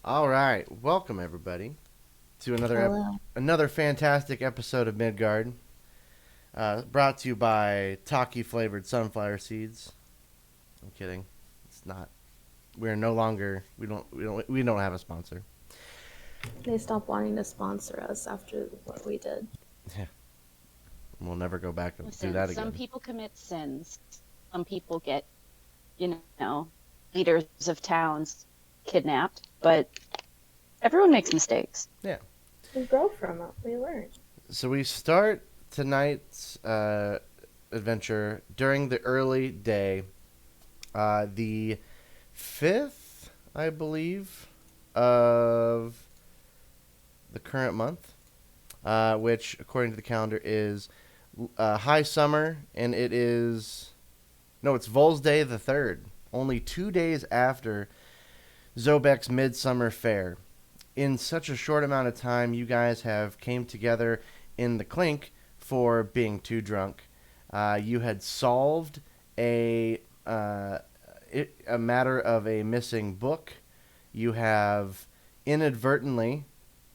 All right, welcome everybody to Hello. another fantastic episode of Midgard, brought to you by Taki flavored sunflower seeds. I'm kidding, it's not. We're no longer we don't have a sponsor. They stopped wanting to sponsor us after what we did. Yeah, we'll never go back and do Listen, that some again. people commit sins. Some people get, you know, leaders of towns kidnapped, but everyone makes mistakes. Yeah. We grow from it. We learn. So we start tonight's adventure during the early day, the fifth, I believe, of the current month, which, according to the calendar, is high summer, and it is no, it's Vol's Day the third. Only 2 days after Zobek's Midsummer Fair. In such a short amount of time, you guys have came together in the clink for being too drunk. You had solved a a matter of a missing book. You have inadvertently,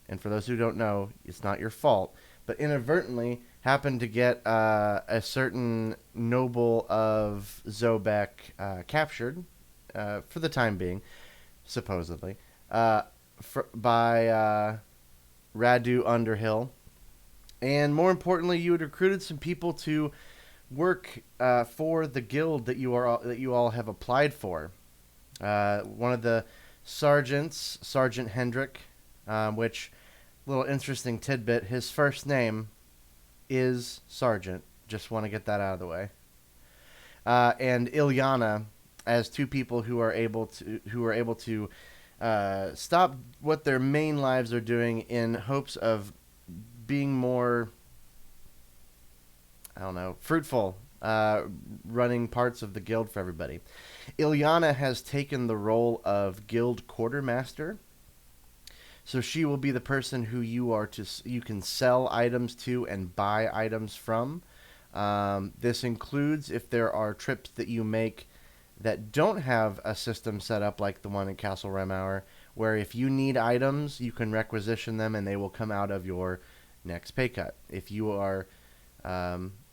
and for those who don't know, it's not your fault, but inadvertently happened to get a certain noble of Zobek captured for the time being, supposedly, uh, by Radu Underhill. And more importantly, you had recruited some people to work for the guild that you all have applied for. One of the sergeants, Sergeant Hendrick, which little interesting tidbit. His first name is Sergeant. Just want to get that out of the way. And Ilyana, as two people who are able to stop what their main lives are doing in hopes of being more, I don't know, fruitful, running parts of the guild for everybody. Ilyana has taken the role of guild quartermaster, so she will be the person who you can sell items to and buy items from. This includes if there are trips that you make that don't have a system set up like the one at Castle Remmauer, where if you need items, you can requisition them and they will come out of your next pay cut. If you are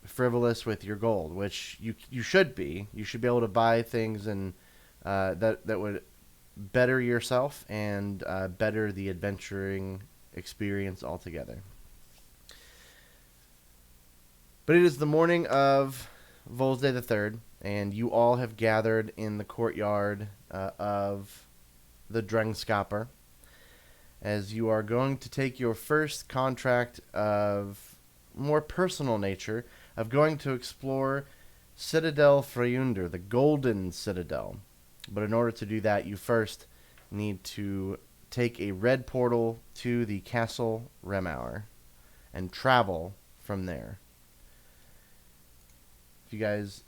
frivolous with your gold, which you should be, you should be able to buy things and that would better yourself and better the adventuring experience altogether. But it is the morning of Vol's Day the 3rd, and you all have gathered in the courtyard of the Drengskaper as you are going to take your first contract of more personal nature of going to explore Citadel Friundor, the Golden Citadel. But in order to do that, you first need to take a red portal to the Castle Remmauer and travel from there. If you guys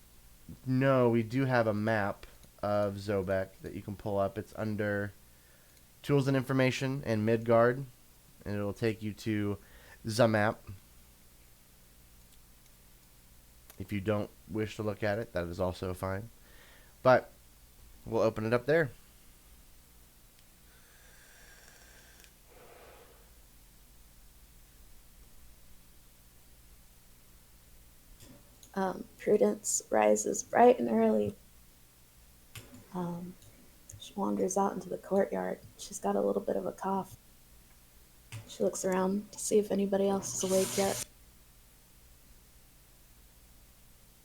know, we do have a map of Zobek that you can pull up. It's under Tools and Information and Midgard, and it'll take you to the map. If you don't wish to look at it, that is also fine. But we'll open it up there. Prudence rises bright and early. She wanders out into the courtyard. She's got a little bit of a cough. She looks around to see if anybody else is awake yet.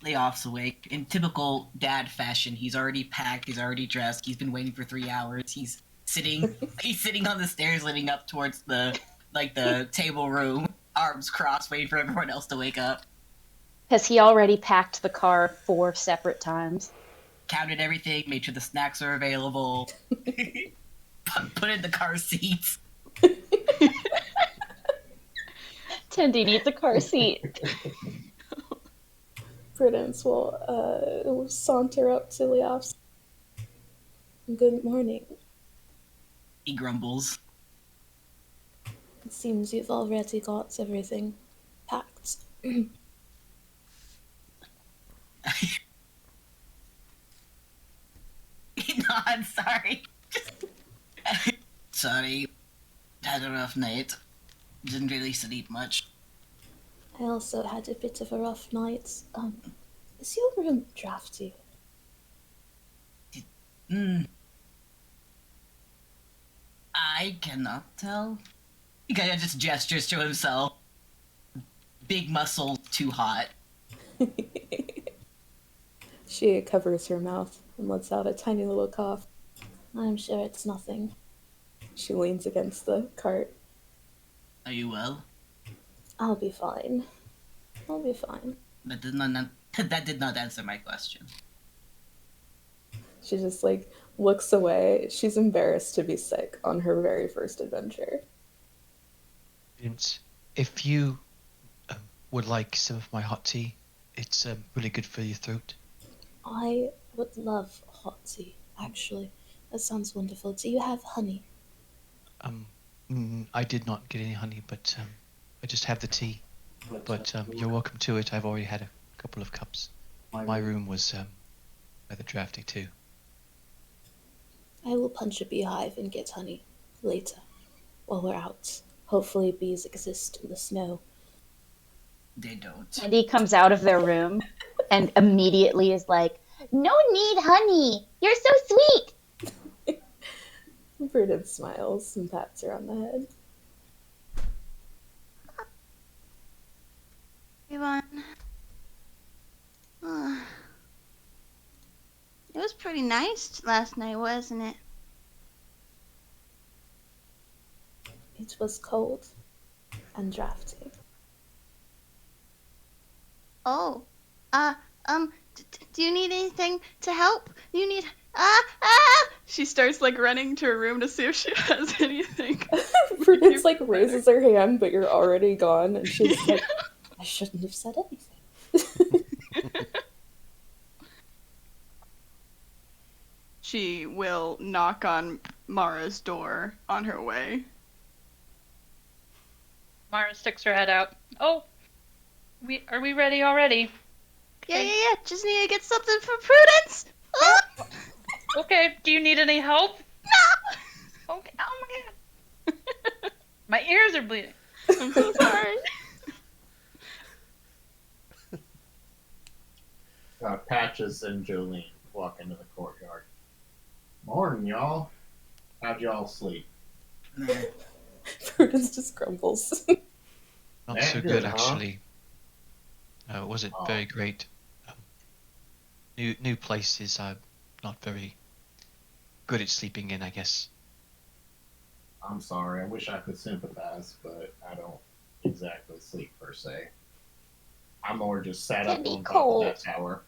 Layoff's awake. In typical dad fashion, he's already packed, he's already dressed, he's been waiting for 3 hours. He's sitting on the stairs leading up towards the table room, arms crossed, waiting for everyone else to wake up. Has he already packed the car 4 separate times? Counted everything, made sure the snacks are available. Put in the car seats. Tendy needs a car seat. Prudence will saunter up to Leops. Good morning. He grumbles. It seems you've already got everything packed. He nods, sorry. sorry. Had a rough night. Didn't really sleep much. I also had a bit of a rough night. Is your room drafty? Hmm. I cannot tell. He kind of just gestures to himself. Big muscle, too hot. She covers her mouth and lets out a tiny little cough. I'm sure it's nothing. She leans against the cart. Are you well? I'll be fine. I'll be fine. That did not answer my question. She just like looks away. She's embarrassed to be sick on her very first adventure. And if you would like some of my hot tea, it's really good for your throat. I would love hot tea, actually. That sounds wonderful. Do you have honey? I did not get any honey, but I just have the tea. But you're welcome to it. I've already had a couple of cups. My room was rather drafty too. I will punch a beehive and get honey later, while we're out. Hopefully bees exist in the snow. They don't. Eddie comes out of their room and immediately is like, "No need honey. You're so sweet." Verdant smiles and pats her on the head. Everyone. It was pretty nice last night, wasn't it? It was cold and drafty. Oh. Do you need anything to help? You need... She starts like running to her room to see if she has anything. Verdant like raises her hand, but you're already gone, and she's like, I shouldn't have said anything. She will knock on Mara's door on her way. Mara sticks her head out. Oh, are we ready already? Yeah. Just need to get something for Prudence. Oh! Okay, do you need any help? No! Okay. Oh my god. My ears are bleeding. I'm so sorry. Patches and Jolene walk into the courtyard. Morning, y'all. How'd y'all sleep? Prudence just grumbles. Not That so good, good, huh? actually. It wasn't Oh. very great. New places are not very good at sleeping in, I guess. I'm sorry. I wish I could sympathize, but I don't exactly sleep per se. I'm more just sat up Can be on top cold. of that tower.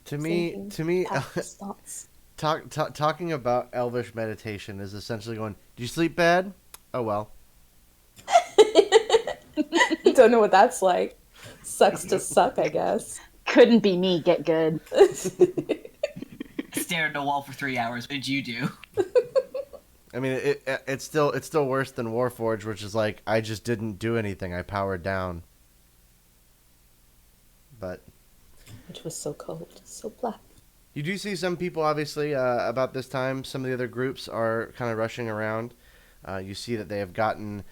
To me, Pat's thoughts. talking about elvish meditation is essentially going, "Did you sleep bad? Oh well." Don't know what that's like. Sucks to suck, I guess. Couldn't be me. Get good. Stare at the wall for 3 hours. What did you do? I mean, it's still worse than Warforged, which is like I just didn't do anything. I powered down. But Which was so cold, so black. you do see some people, obviously, about this time. Some of the other groups are kind of rushing around. You see that they have gotten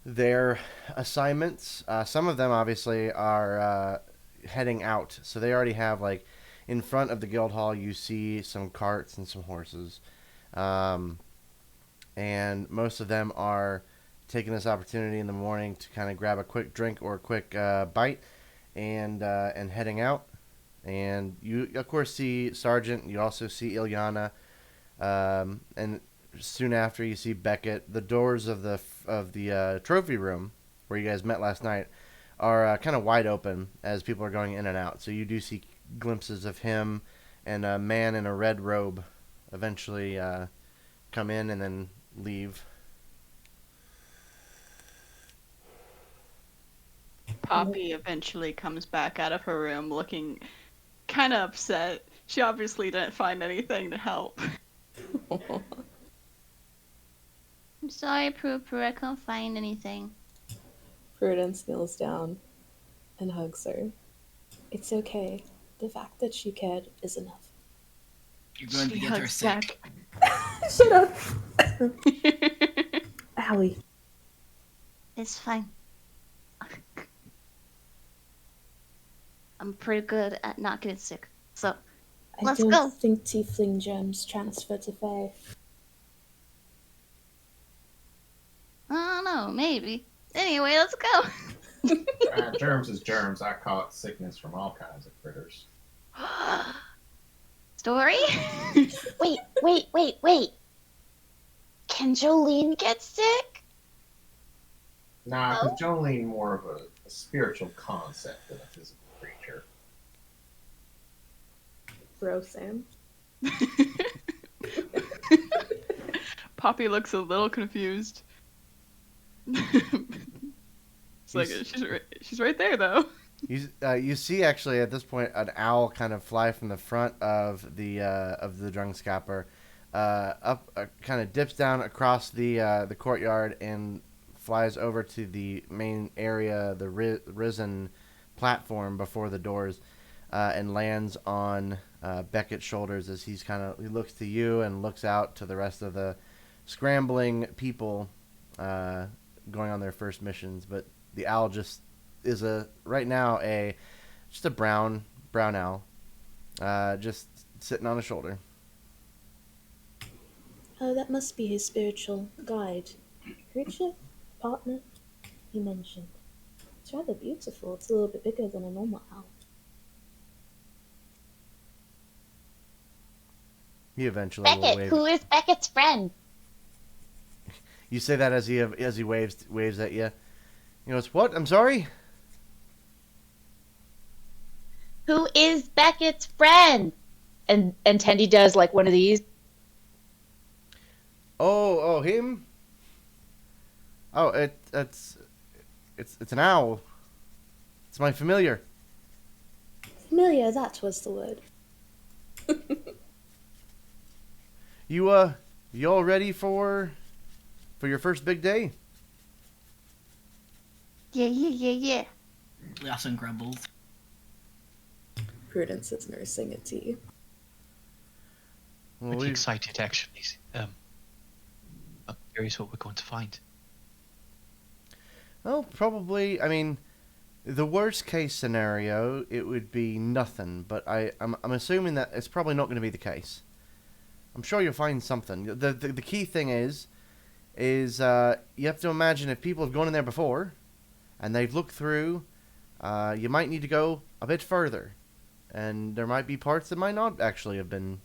their assignments. Some of them, obviously, are heading out. So they already have, like, in front of the guild hall, you see some carts and some horses. And most of them are taking this opportunity in the morning to kind of grab a quick drink or a quick bite and heading out. And you, of course, see Sergeant. You also see Ilyana. And soon after, you see Beckett. The doors of the trophy room, where you guys met last night, are kind of wide open as people are going in and out. So you do see glimpses of him and a man in a red robe eventually come in and then leave. Poppy eventually comes back out of her room looking kind of upset. She obviously didn't find anything to help. I'm sorry, Poo-Poo. I couldn't find anything. Prudence kneels down and hugs her. It's okay. The fact that she cared is enough. You're going to She get her hugs sick. back. Shut up. Owie. It's fine. I'm pretty good at not getting sick. So, I let's don't go. think tiefling germs transfer to Fae. I don't know, maybe. Anyway, let's go. Germs is germs. I caught sickness from all kinds of critters. Story? Wait. Can Jolene get sick? Nah, because Jolene more of a spiritual concept than a physical creature. Bro, Sam. Poppy looks a little confused. It's like she's right there though. You see actually at this point an owl kind of fly from the front of the Drungscapper, kind of dips down across the courtyard and flies over to the main area, the risen platform before the doors, and lands on Beckett's shoulders as he looks to you and looks out to the rest of the scrambling people going on their first missions. But the owl just is right now just a brown owl, just sitting on a shoulder. Oh, that must be his spiritual guide. Creature? Partner? He mentioned. It's rather beautiful. It's a little bit bigger than a normal owl. He eventually will wave. Who is Beckett's friend? You say that as he waves at you. He goes, "What? I'm sorry." Who is Beckett's friend? And Tendy does like one of these. Oh, him. Oh, it's an owl. It's my familiar. Familiar, that was the word. You all ready for your first big day? Yeah. Lawson grumbles. Prudence is nursing a tea. Well, Pretty excited, actually. I'm curious what we're going to find. Well, probably. I mean, the worst case scenario, it would be nothing. But I'm assuming that it's probably not going to be the case. I'm sure you'll find something. The key thing is you have to imagine if people have gone in there before, and they've looked through, you might need to go a bit further, and there might be parts that might not actually have been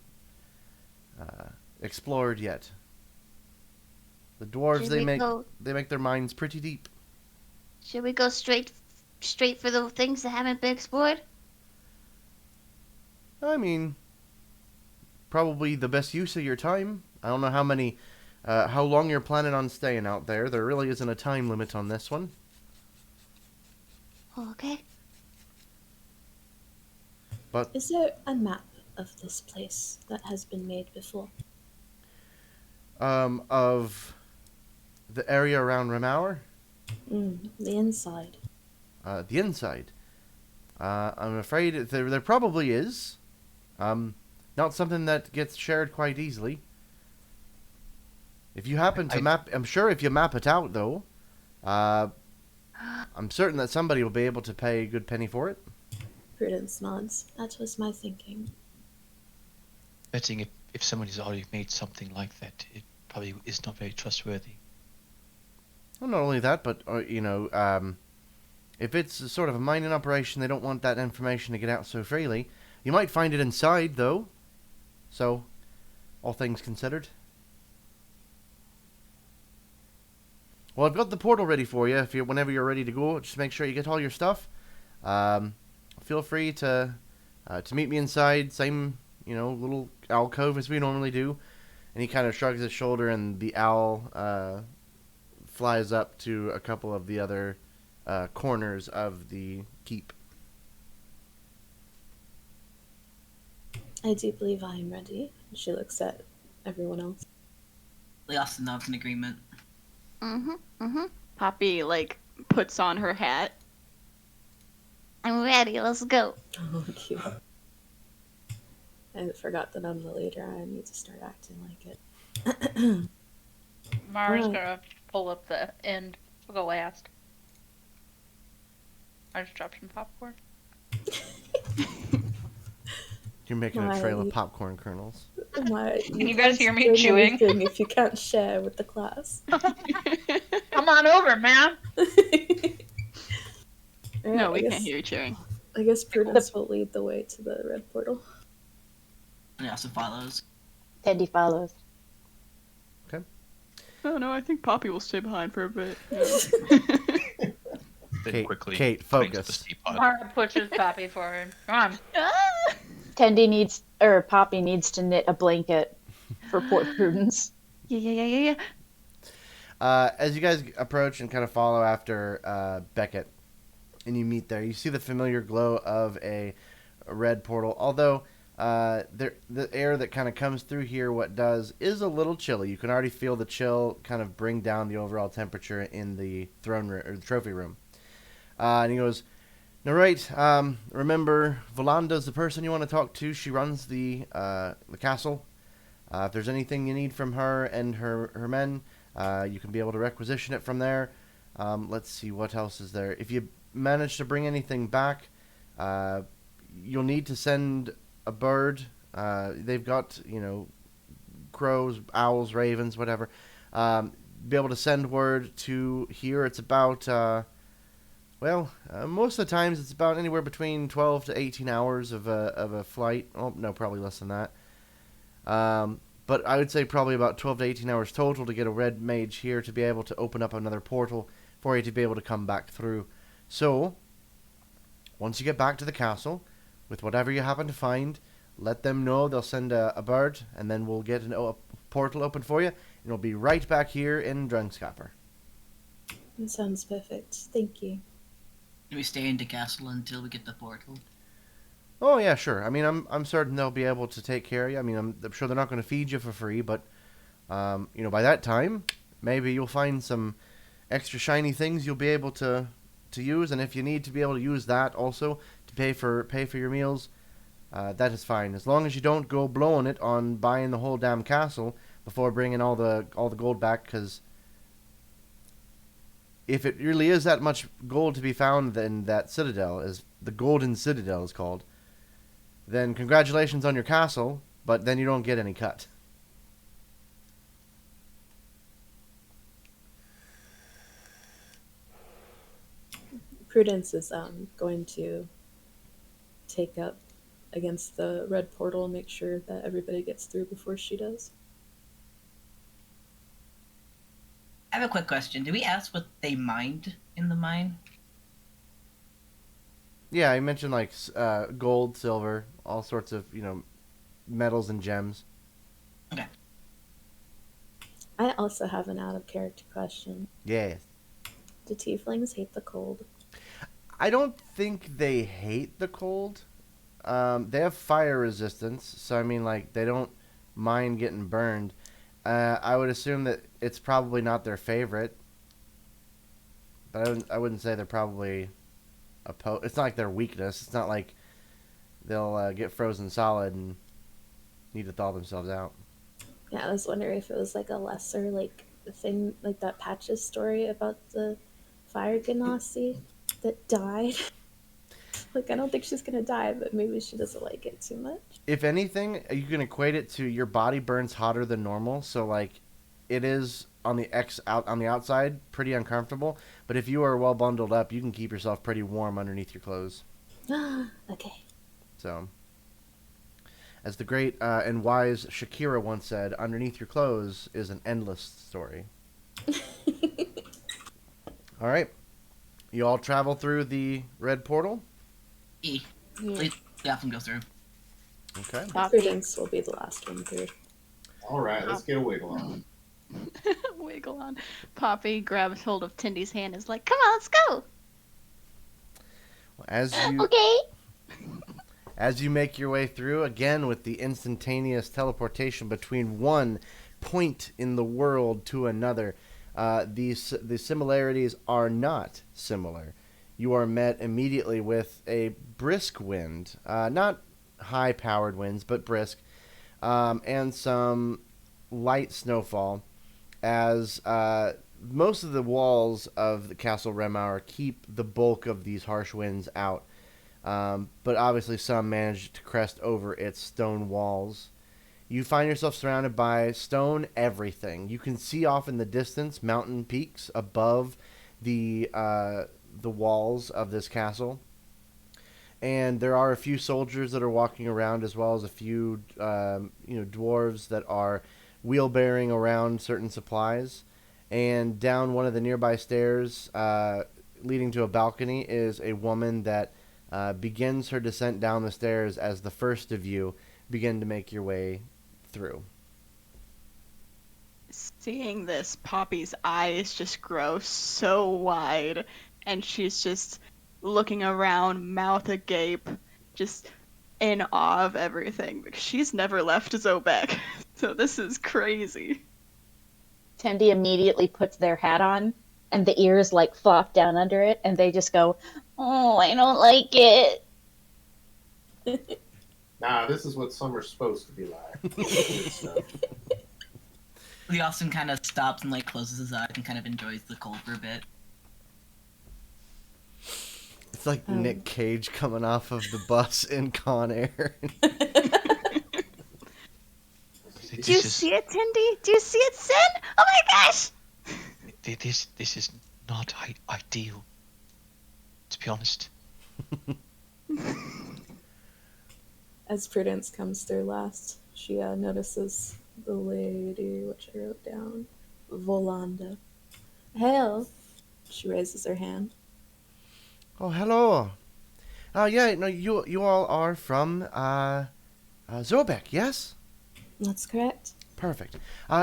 explored yet. The dwarves they make their minds pretty deep. Should we go straight for the things that haven't been explored? I mean, probably the best use of your time. I don't know how long you're planning on staying out there. There really isn't a time limit on this one. Okay. But is there a map of this place that has been made before? Of the area around Remmauer? The inside. The inside. I'm afraid there probably is. Not something that gets shared quite easily. If you happen to map, I'm sure if you map it out though, I'm certain that somebody will be able to pay a good penny for it. Prudence nods. That was my thinking. Betting if someone has already made something like that, it probably is not very trustworthy. Well, not only that, but if it's sort of a mining operation, they don't want that information to get out so freely. You might find it inside, though. So, all things considered. Well, I've got the portal ready for you. Whenever you're ready to go, just make sure you get all your stuff. Feel free to meet me inside. Same, little alcove as we normally do. And he kind of shrugs his shoulder, and the owl flies up to a couple of the other corners of the keep. I do believe I am ready. She looks at everyone else. Lawson nods in agreement. Poppy, puts on her hat. I'm ready, let's go. Oh, cute. I forgot that I'm the leader. I need to start acting like it. Mara's Alright. gonna pull up the end of the last. I just dropped some popcorn. You're making a trail of My- popcorn kernels. Can you guys hear me can't chewing? anything if you can't share with the class. Come on over, man. No, Alright, we I can't guess- hear you cheering. I guess Prudence will lead the way to the red portal. And it also follows. Teddy follows. Oh no, I think Poppy will stay behind for a bit. Yeah. Then Kate, quickly Kate, put into focus. the teapot. Mara pushes Poppy forward. Come on. Poppy needs to knit a blanket for poor Prudence. Yeah. As you guys approach and kind of follow after Beckett, and you meet there, you see the familiar glow of a red portal. Although the air that kind of comes through here, what does is a little chilly. You can already feel the chill kind of bring down the overall temperature in the throne room or the trophy room. And he goes, "All right. Remember, Volanda's the person you want to talk to. She runs the castle. If there's anything you need from her and her men, you can be able to requisition it from there. Let's see, what else is there. If you manage to bring anything back, you'll need to send a bird. They've got, crows, owls, ravens, whatever. Be able to send word to here. It's about, most of the times it's about anywhere between 12 to 18 hours of a flight. Oh, no, probably less than that. But I would say probably about 12 to 18 hours total to get a red mage here to be able to open up another portal for you to be able to come back through. So, once you get back to the castle, with whatever you happen to find, let them know. They'll send a bird, and then we'll get a portal open for you, and it'll be right back here in Drungskapper." That sounds perfect. Thank you. Do we stay in the castle until we get the portal? Oh yeah, sure. I mean, I'm certain they'll be able to take care of you. I mean, I'm sure they're not going to feed you for free, but by that time, maybe you'll find some extra shiny things you'll be able to use, and if you need to be able to use that also to pay for your meals, that is fine. As long as you don't go blowing it on buying the whole damn castle before bringing all the gold back, because if it really is that much gold to be found in that citadel, as the Golden Citadel is called, then congratulations on your castle, but then you don't get any cut. Prudence is going to take up against the red portal and make sure that everybody gets through before she does. I have a quick question. Did we ask what they mined in the mine? Yeah, I mentioned like gold, silver, all sorts of metals and gems. Okay. I also have an out of character question. Yes. Do tieflings hate the cold? I don't think they hate the cold. They have fire resistance, so I mean, like, they don't mind getting burned. I would assume that it's probably not their favorite, but I wouldn't say they're probably it's not like their weakness. It's not like they'll get frozen solid and need to thaw themselves out. Yeah, I was wondering if it was like a lesser thing, like that Patch's story about the fire genasi that died. Like, I don't think she's gonna die, but maybe she doesn't like it too much. If anything, you can equate it to your body burns hotter than normal. So like, it is on the outside pretty uncomfortable. But if you are well bundled up, you can keep yourself pretty warm underneath your clothes. Okay. So, as the great and wise Shakira once said, "Underneath your clothes is an endless story." All right, you all travel through the red portal. Please let them go through. Okay. Prudence will be the last one through. All right, let's get a wiggle on. Wiggle on. Poppy grabs hold of Tindy's hand and is like, "Come on, let's go." As you Okay. As you make your way through, again with the instantaneous teleportation between one point in the world to another, the similarities are not similar. You are met immediately with a brisk wind, not high-powered winds, but brisk, and some light snowfall as most of the walls of the Castle Remmauer keep the bulk of these harsh winds out. But obviously some manage to crest over its stone walls. You find yourself surrounded by stone everything. You can see off in the distance mountain peaks above the walls of this castle. And there are a few soldiers that are walking around, as well as a few dwarves that are wheelbarrowing around certain supplies. And down one of the nearby stairs, leading to a balcony, is a woman that begins her descent down the stairs as the first of you begin to make your way through. Seeing this, Poppy's eyes just grow so wide, and she's just looking around, mouth agape, just in awe of everything, because she's never left Zobek. So this is crazy. Tendi immediately puts their hat on, and the ears like flop down under it, and they just go, "Oh, I don't like it." Nah, this is what summer's supposed to be like. Good stuff. Lee Austin kind of stops and like closes his eyes and kind of enjoys the cold for a bit. It's like Nick Cage coming off of the bus in Con Air. Do you see it, Tindy? Do you see it, Sin? Oh my gosh! This is not ideal, to be honest. As Prudence comes through last, she notices the lady, which I wrote down, Volanda. Hail! She raises her hand. Oh, hello. Yeah, no, you all are from Zobek, yes? That's correct. Perfect.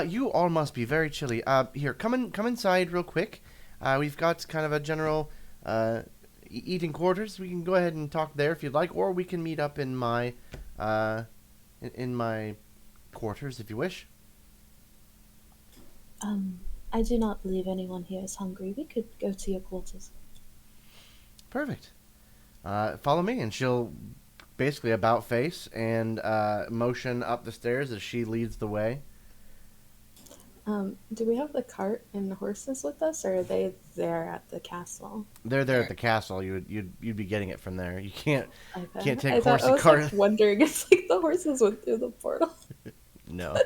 You all must be very chilly. Here, come inside real quick. We've got kind of a general eating quarters. We can go ahead and talk there if you'd like, or we can meet up in my quarters if you wish. I do not believe anyone here is hungry. We could go to your quarters. Perfect. Follow me, and she'll basically about face and motion up the stairs as she leads the way. Do we have the cart and the horses with us, or are they there at the castle? They're there at the castle. You'd be getting it from there. You can't take I horse and was cart. like wondering if like the horses went through the portal. No.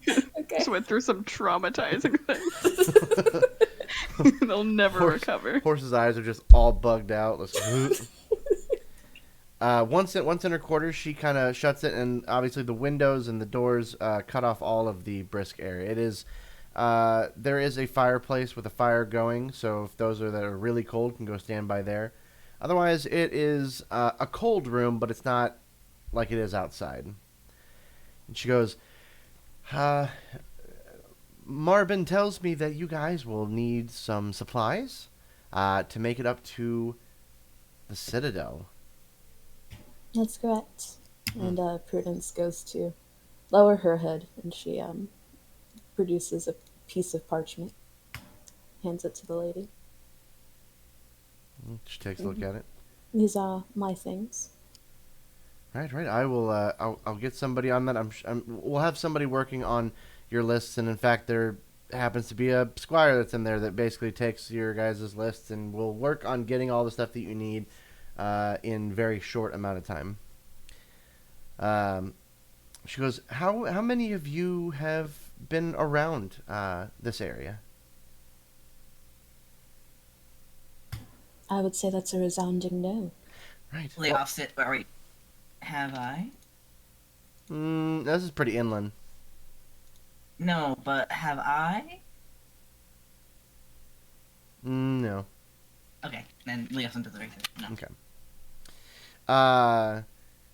Okay. Just went through some traumatizing things. They'll never recover. Horse's eyes are just all bugged out. Once in her quarters, she kind of shuts it, and obviously the windows and the doors cut off all of the brisk air. It is there is a fireplace with a fire going, so if those that are really cold can go stand by there. Otherwise, it is a cold room, but it's not like it is outside. And she goes, Marbin tells me that you guys will need some supplies to make it up to the Citadel. That's correct. And Prudence goes to lower her hood, and she produces a piece of parchment, hands it to the lady. She takes a look at it. These are my things. Right. I will. I'll get somebody on that. We'll have somebody working on your lists, and in fact, there happens to be a squire that's in there that basically takes your guys' lists, and will work on getting all the stuff that you need in very short amount of time. She goes, How many of you have been around this area? I would say that's a resounding no. Right. The opposite. Wait, have I? This is pretty inland. No, but have I? No. Okay, then Leosin does the right thing. No. Okay.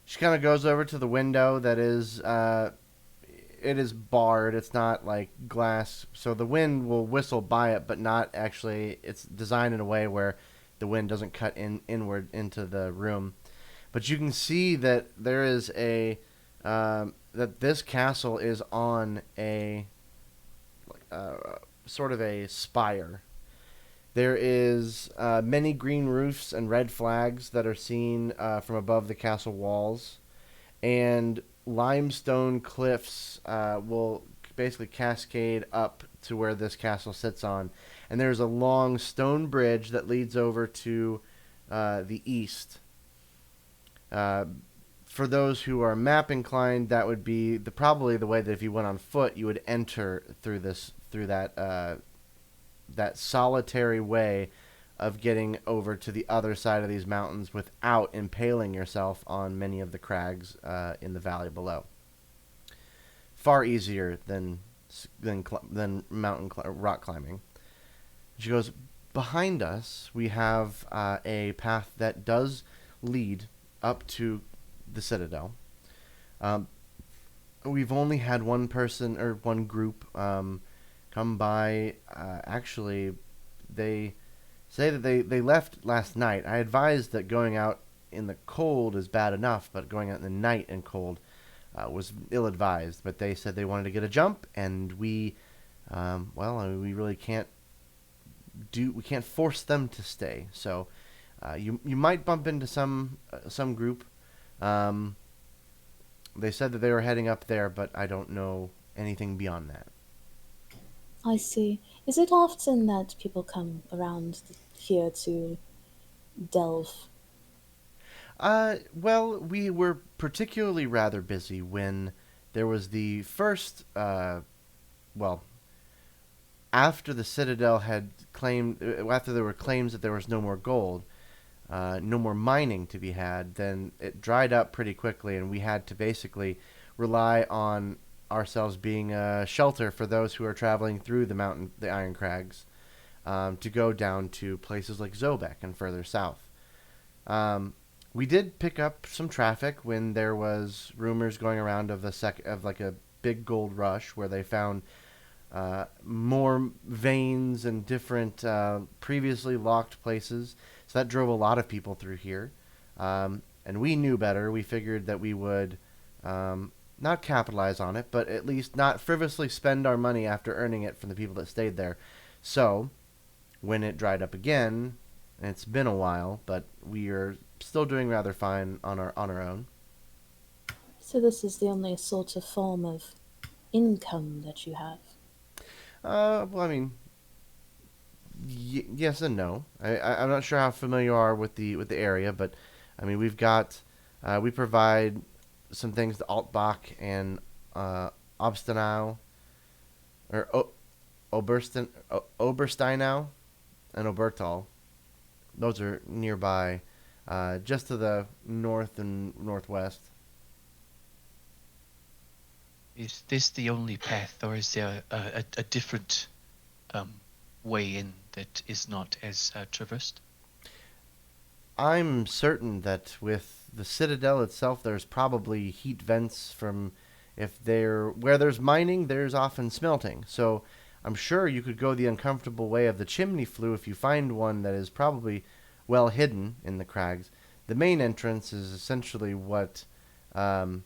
She kind of goes over to the window that is, it is barred. It's not like glass, so the wind will whistle by it, but not actually. It's designed in a way where the wind doesn't cut inward into the room. But you can see that there is that this castle is on a sort of a spire. There is many green roofs and red flags that are seen from above the castle walls, and limestone cliffs will basically cascade up to where this castle sits on, and there's a long stone bridge that leads over to the east. For those who are map inclined, that would be probably the way that if you went on foot, you would enter through that solitary way of getting over to the other side of these mountains without impaling yourself on many of the crags in the valley below. Far easier than rock climbing. She goes, behind us, we have a path that does lead up to the Citadel. We've only had one person or one group come by. Actually, they say that they left last night. I advised that going out in the cold is bad enough, but going out in the night and cold was ill-advised. But they said they wanted to get a jump, and we really can't force them to stay. So you might bump into some group. They said that they were heading up there, but I don't know anything beyond that. I see. Is it often that people come around here to delve? Well, we were particularly rather busy when there was the first, after the Citadel had claimed, after there were claims that there was no more gold, no more mining to be had, then it dried up pretty quickly, and we had to basically rely on ourselves being a shelter for those who are traveling through the Iron Crags, to go down to places like Zobek and further south. We did pick up some traffic when there was rumors going around of a big gold rush where they found more veins and different previously locked places. So that drove a lot of people through here. And we knew better. We figured that we would not capitalize on it, but at least not frivolously spend our money after earning it from the people that stayed there. So when it dried up again, and it's been a while, but we are still doing rather fine on our own. So this is the only sort of form of income that you have? Yes and no. I'm not sure how familiar you are with the area, but I mean we provide some things to Altbach and Obsteinau, or Obersteinau and Obertal. Those are nearby, just to the north and northwest. Is this the only path, or is there a different way in that is not as traversed? I'm certain that with the Citadel itself, there's probably heat vents from where there's mining, there's often smelting. So I'm sure you could go the uncomfortable way of the chimney flue if you find one that is probably well hidden in the crags. The main entrance is essentially what we're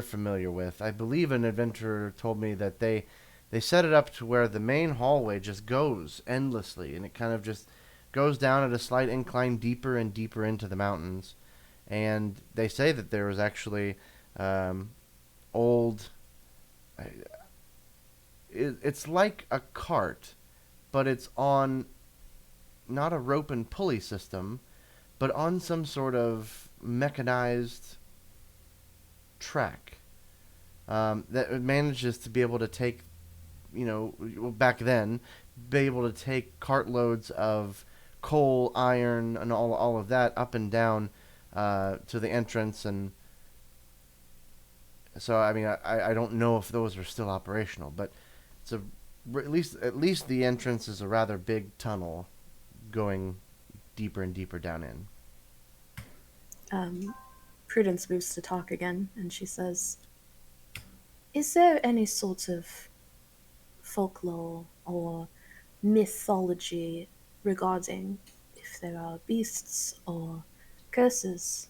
familiar with. I believe an adventurer told me that they set it up to where the main hallway just goes endlessly, and it kind of just goes down at a slight incline deeper and deeper into the mountains. And they say that there was actually it's like a cart, but it's on not a rope and pulley system, but on some sort of mechanized track that manages to be able to take, back then, be able to take cartloads of coal, iron, and all of that up and down to the entrance. And so, I mean, I don't know if those are still operational, but it's at least the entrance is a rather big tunnel going deeper and deeper down in. Prudence moves to talk again, and she says, "Is there any sort of folklore or mythology regarding if there are beasts or curses,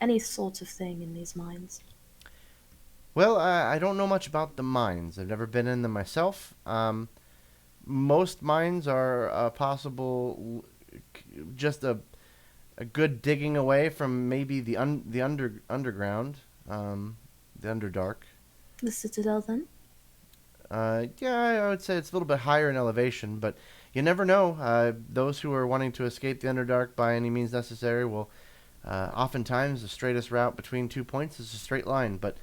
any sort of thing in these mines?" Well, I don't know much about the mines. I've never been in them myself. Most mines are possible just a good digging away from maybe the underground, the Underdark. The Citadel, then? Yeah, I would say it's a little bit higher in elevation, but you never know. Those who are wanting to escape the Underdark by any means necessary will, oftentimes, the straightest route between 2 points is a straight line, but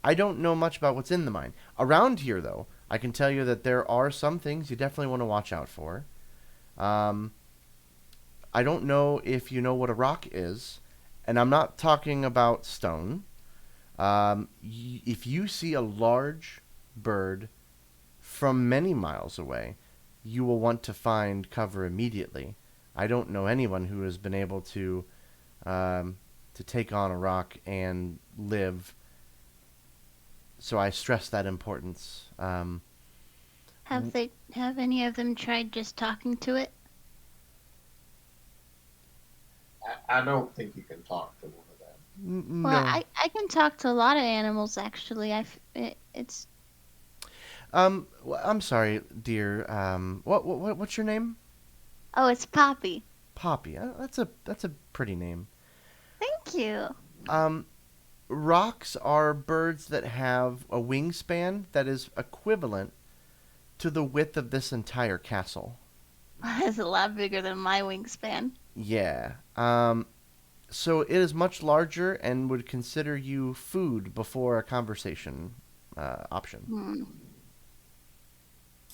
I don't know much about what's in the mine. Around here, though, I can tell you that there are some things you definitely want to watch out for. I don't know if you know what a rock is, and I'm not talking about stone. If you see a large bird from many miles away, you will want to find cover immediately. I don't know anyone who has been able to take on a rock and live. So I stress that importance. Have any of them tried just talking to it? I don't think you can talk to one of them. Well, No. I can talk to a lot of animals actually. It's I'm sorry, dear. What's your name? it's Poppy. Poppy. That's a pretty name. Thank you. Rocks are birds that have a wingspan that is equivalent to the width of this entire castle. That's a lot bigger than my wingspan. Yeah. So it is much larger and would consider you food before a conversation option.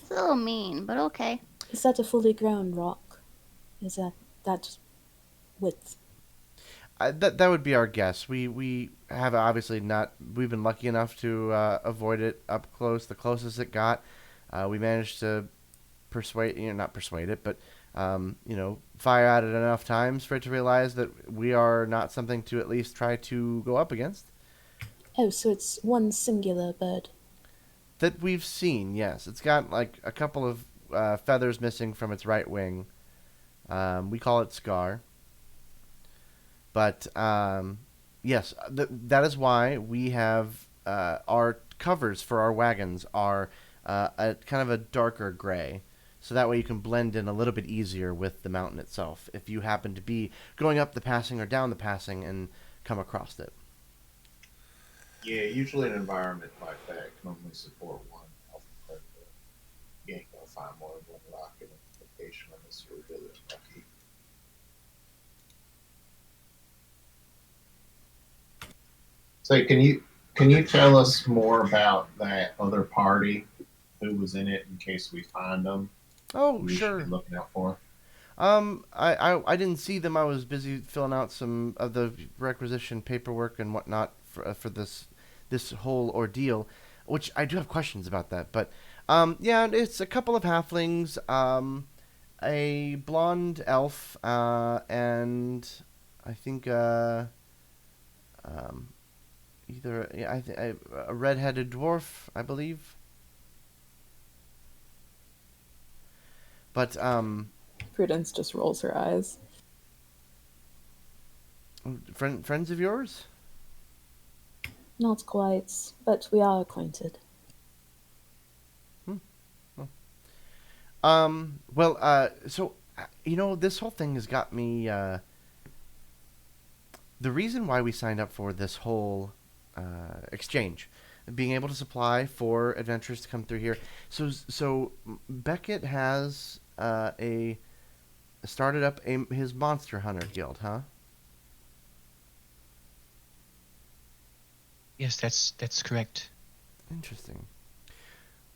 It's a little mean, but okay. Is that a fully grown rock? Is that width? That would be our guess. We have obviously not. We've been lucky enough to avoid it up close. The closest it got, we managed to not persuade it, but fire at it enough times for it to realize that we are not something to at least try to go up against. Oh, so it's one singular bird. That we've seen, yes. It's got like a couple of feathers missing from its right wing. We call it Scar. But yes, that is why we have our covers for our wagons are a kind of a darker gray. So that way you can blend in a little bit easier with the mountain itself if you happen to be going up the passing or down the passing and come across it. Yeah, usually an environment like that can only support one alpha predator. You ain't gonna find more than one rock in a location unless you're really lucky. So can you tell us more about that other party who was in it in case we find them? Oh, We should sure. be looking out for. I didn't see them. I was busy filling out some of the requisition paperwork and whatnot for this whole ordeal, which I do have questions about that. But yeah, it's a couple of halflings, a blonde elf, and I think either a red-headed dwarf, I believe. But Prudence just rolls her eyes. friends of yours? Not quite, but we are acquainted. Well, so this whole thing has got me. The reason why we signed up for this whole exchange, being able to supply for adventurers to come through here. So Beckett has started up his Monster Hunter Guild, huh? Yes, that's correct. Interesting.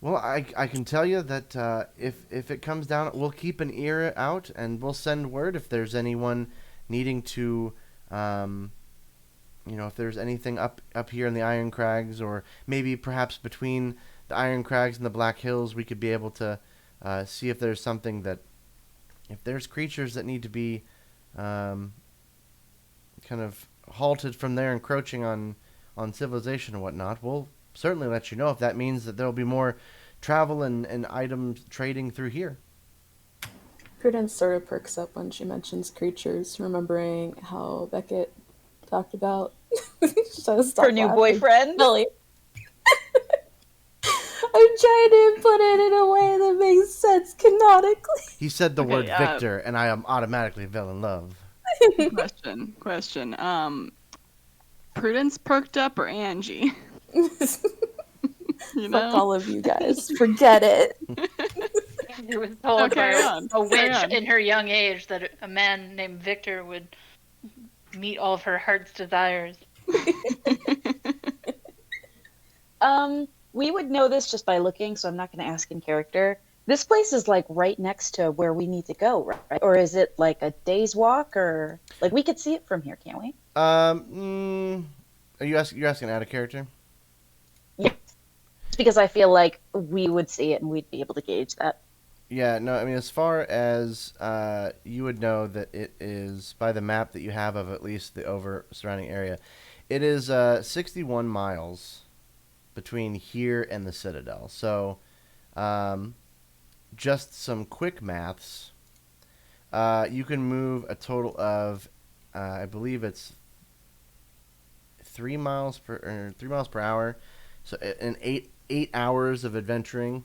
Well, I can tell you that if it comes down, we'll keep an ear out and we'll send word if there's anyone needing to, if there's anything up here in the Iron Crags, or maybe perhaps between the Iron Crags and the Black Hills, we could be able to see if there's something that, if there's creatures that need to be kind of halted from their encroaching on civilization and whatnot. We'll certainly let you know if that means that there'll be more travel and items trading through here. Prudence sort of perks up when she mentions creatures, remembering how Beckett talked about Her new boyfriend? Billy. I'm trying to put it in a way that makes sense canonically. He said the Okay, word Victor, and I am automatically fell in love. Question. Prudence perked up or Angie? You Fuck know? all of you guys. Forget it. Andrew was told by carry on. a Carry witch on. in her young age that a man named Victor would meet all of her heart's desires. We would know this just by looking, so I'm not going to ask in character. This place is like right next to where we need to go, right? Or is it like a day's walk, or like we could see it from here, can't we? Are you're asking out of character? Yes. Because I feel like we would see it and we'd be able to gauge that. Yeah, no, I mean, as far as you would know that it is by the map that you have of at least the over surrounding area, it is 61 miles between here and the Citadel. So, just some quick maths. You can move a total of, I believe it's 3 miles per 3 miles per hour. So, in 8 hours of adventuring.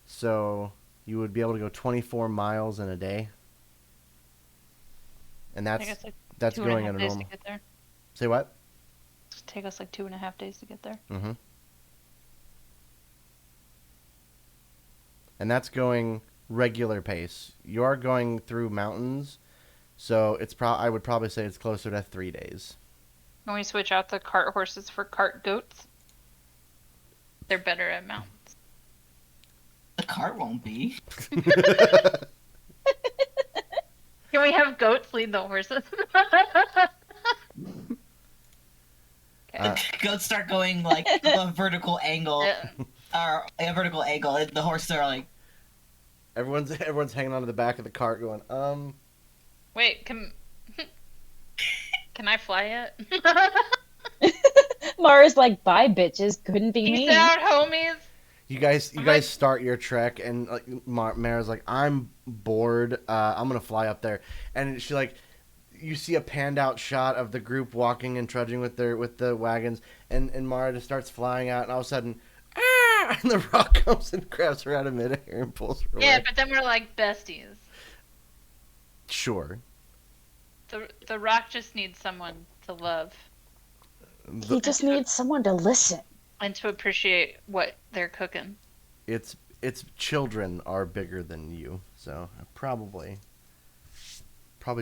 So you would be able to go 24 miles in a day, and I guess like that's 2.5 going at a days normal. to get there. Say what? It'll take us like 2.5 days to get there. Mm-hmm. And that's going regular pace. You are going through mountains, so it's I would probably say it's closer to 3 days. Can we switch out the cart horses for cart goats? They're better at mountains. The cart won't be. Can we have goats lead the horses? Goats start going like a vertical angle, or a vertical angle, and the horses are like. Everyone's hanging onto the back of the cart, going, Wait, can I fly yet? Mara's like, bye, bitches. Couldn't be Peace me. out, homies. You guys start your trek, and like Mara's like, I'm bored. I'm gonna fly up there, and she like, you see a panned out shot of the group walking and trudging with the wagons, and Mara just starts flying out, and all of a sudden, and the rock comes and grabs her out of midair and pulls her away. Yeah, but then we're like besties. Sure. The rock just needs someone to love. He just needs someone to listen. And to appreciate what they're cooking. Its children are bigger than you, so probably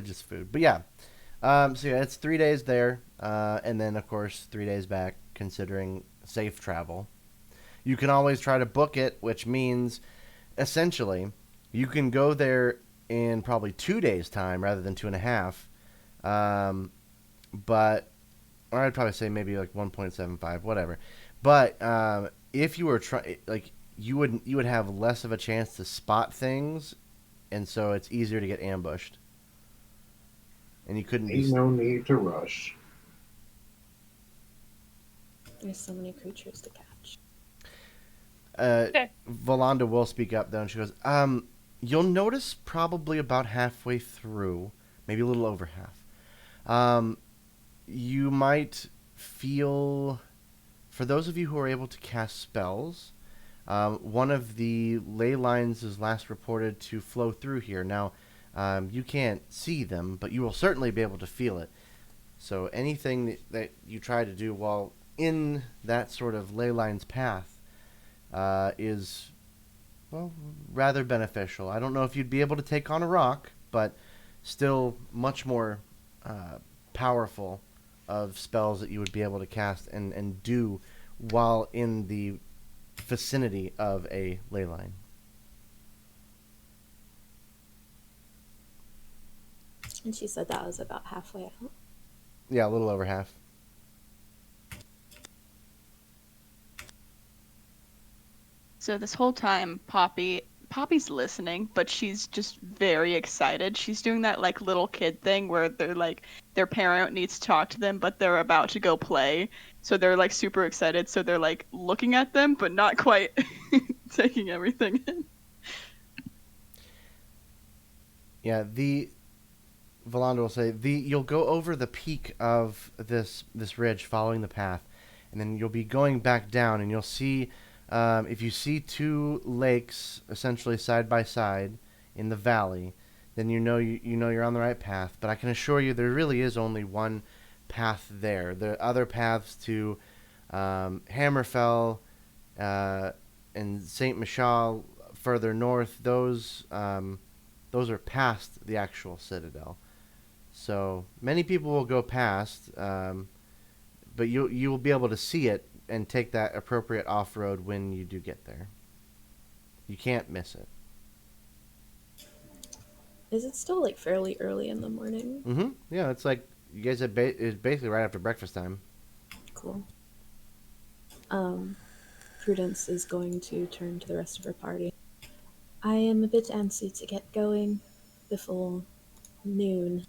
just food. But yeah, so yeah, it's 3 days there, and then of course 3 days back, considering safe travel. You can always try to book it, which means essentially you can go there in probably 2 days' time rather than 2.5. But, or I'd probably say maybe like 1.75, whatever. But if you were you would have less of a chance to spot things, and so it's easier to get ambushed. And you couldn't. Ain't no need to rush. There's so many creatures to catch. Okay. Valanda will speak up though, and she goes, "You'll notice probably about halfway through, maybe a little over half. You might feel." For those of you who are able to cast spells, one of the ley lines is last reported to flow through here. Now, you can't see them, but you will certainly be able to feel it. So anything that you try to do while in that sort of ley line's path is, well, rather beneficial. I don't know if you'd be able to take on a rock, but still much more powerful of spells that you would be able to cast and do while in the vicinity of a ley line. And she said that was about halfway out. Yeah, a little over half. So this whole time, Poppy's listening, but she's just very excited. She's doing that like little kid thing where they're like their parent needs to talk to them, but they're about to go play, so they're like super excited. So they're like looking at them, but not quite taking everything in. Yeah, Valanda will say you'll go over the peak of this ridge, following the path, and then you'll be going back down, and you'll see. If you see two lakes essentially side by side in the valley, then you know you're on the right path. But I can assure you there really is only one path there. The other paths to Hammerfell and Saint Michel further north. Those are past the actual citadel. So many people will go past, but you will be able to see it and take that appropriate off road when you do get there. You can't miss it. Is it still like fairly early in the morning? Mm-hmm. Yeah, it's like you guys it's basically right after breakfast time. Cool. Prudence is going to turn to the rest of her party. I am a bit antsy to get going before noon.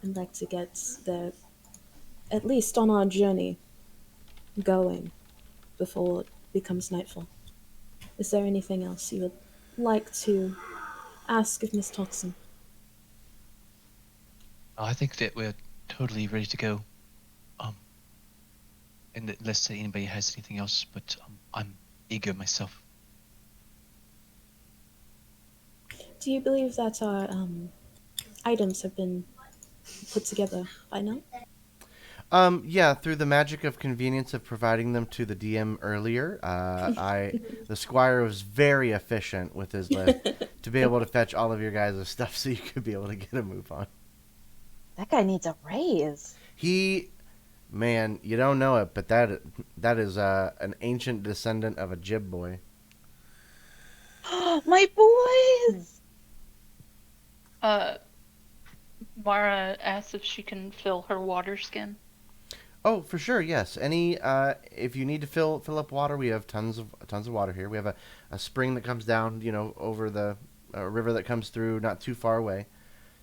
I'd like to get there, at least on our journey, going before it becomes nightfall. Is there anything else you would like to ask of Miss Toxin? I think that we're totally ready to go. And unless anybody has anything else, but I'm eager myself. Do you believe that our items have been put together by now? Yeah, through the magic of convenience of providing them to the DM earlier, the squire was very efficient with his list to be able to fetch all of your guys' stuff so you could be able to get a move on. That guy needs a raise. Man, you don't know it, but that is an ancient descendant of a jib boy. My boys! Mara asks if she can fill her water skin. Oh, for sure, yes. If you need to fill up water, we have tons of water here. We have a spring that comes down, over the river that comes through not too far away.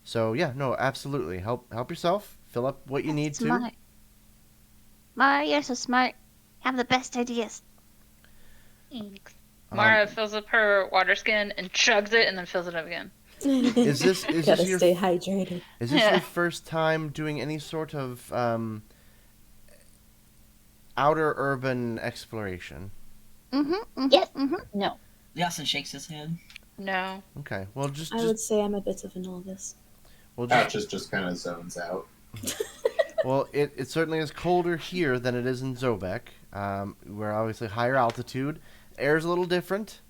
So yeah, no, absolutely. Help yourself. Fill up what you need Smart. to. Mara, you're so smart. Have the best ideas. Thanks. Mara fills up her water skin and chugs it and then fills it up again. Is this Gotta your stay hydrated. Is this your first time doing any sort of outer urban exploration? Yes. No. Yasin shakes his head. No. Okay. Well, I would say I'm a bit of a novice. Well, Patches just kind of zones out. Well, it certainly is colder here than it is in Zobek. We're obviously higher altitude. Air's a little different.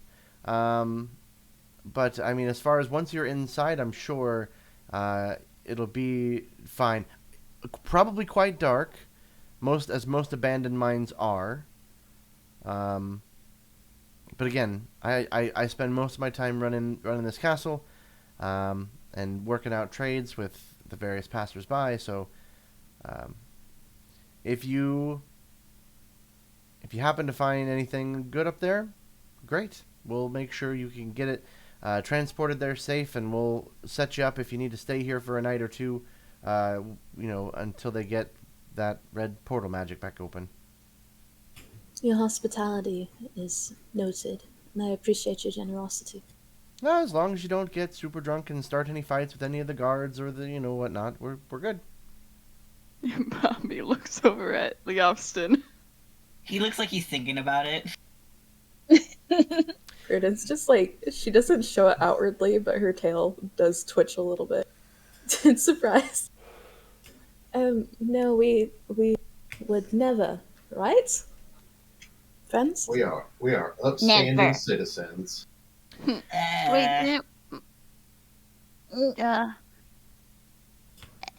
But, I mean, as far as once you're inside, I'm sure it'll be fine. Probably quite dark, most abandoned mines are. But again, I spend most of my time running this castle and working out trades with the various passersby, so if you happen to find anything good up there, great. We'll make sure you can get it transported there safe, and we'll set you up if you need to stay here for a night or two, until they get that red portal magic back open. Your hospitality is noted, and I appreciate your generosity. No, as long as you don't get super drunk and start any fights with any of the guards or the whatnot, we're good. Bobby looks over at Leofston. He looks like he's thinking about it. Prudence just like, she doesn't show it outwardly, but her tail does twitch a little bit. In surprise. No, we would never, right? Friends? We are upstanding Never. citizens. Wait,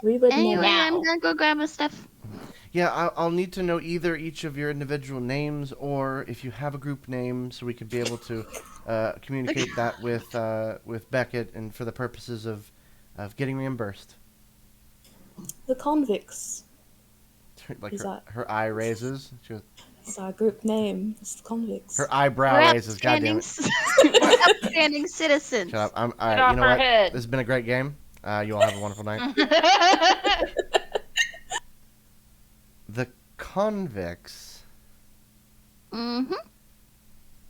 We would anyway, never. I'm gonna go grab his stuff. Yeah, I'll need to know either each of your individual names, or if you have a group name, so we could be able to communicate that with Beckett, and for the purposes of getting reimbursed. The Convicts. Like Is her eye raises. She goes, It's our group name. It's the Convicts. her eyebrow We're raises. God damn upstanding, it! we're upstanding citizens. Shut up. All Get right. off You know her what? head. This has been a great game. You all have a wonderful night. The Convicts. Mm-hmm.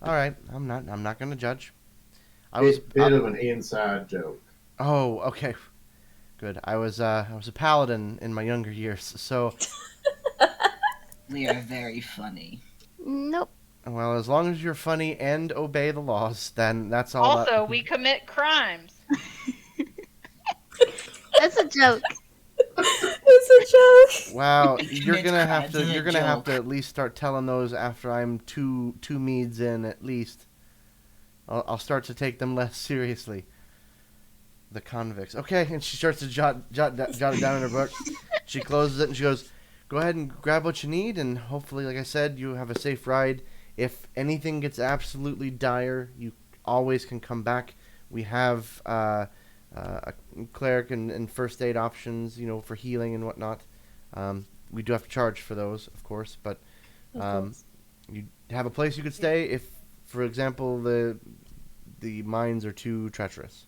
All right. I'm not going to judge. Bit of an inside joke. Oh, okay. Good. I was a paladin in my younger years, so We are very funny. Nope. well, as long as you're funny and obey the laws, then that's all. Also, we commit crimes. That's a joke. His a joke. Wow, you're It's gonna have crabs to. and a You're gonna have to joke. at least start telling those after I'm two meads in at least. I'll start to take them less seriously. The convicts. Okay, and she starts to jot it down in her book. She closes it and she goes, "Go ahead and grab what you need, and hopefully, like I said, you have a safe ride. If anything gets absolutely dire, you always can come back. We have a cleric and first aid options, for healing and whatnot. We do have to charge for those, of course, but Of course. you have a place you could stay if, for example, the mines are too treacherous."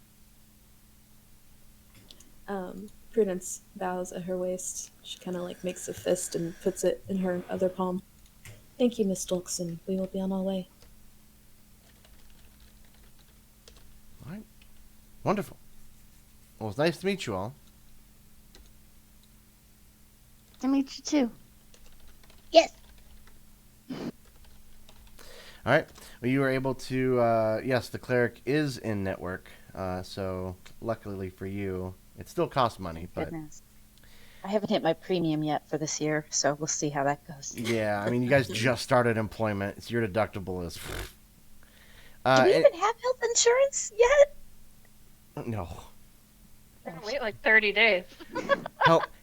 Prudence bows at her waist. She kind of like makes a fist and puts it in her other palm. Thank you, Miss Dolkson. We will be on our way. All right. Wonderful. Well, it's nice to meet you all. To meet you too. Yes. All right. Well, you were able to. Yes, the cleric is in network. So luckily for you, it still costs money, but Goodness. I haven't hit my premium yet for this year, so we'll see how that goes. yeah. I mean, you guys just started employment. It's your deductible is. Do we even have health insurance yet? No. Gotta wait like 30 days.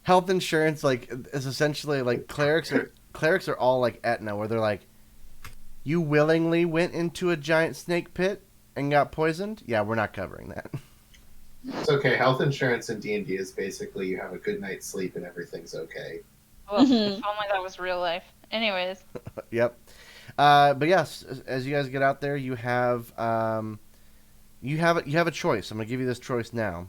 Health insurance is essentially like clerics are all like Aetna, where they're like, you willingly went into a giant snake pit and got poisoned? Yeah, we're not covering that. It's okay. Health insurance in D&D is basically you have a good night's sleep and everything's okay. Well, if only that was real life. Anyways. Yep. But yes, as you guys get out there, you have a choice. I'm gonna give you this choice now.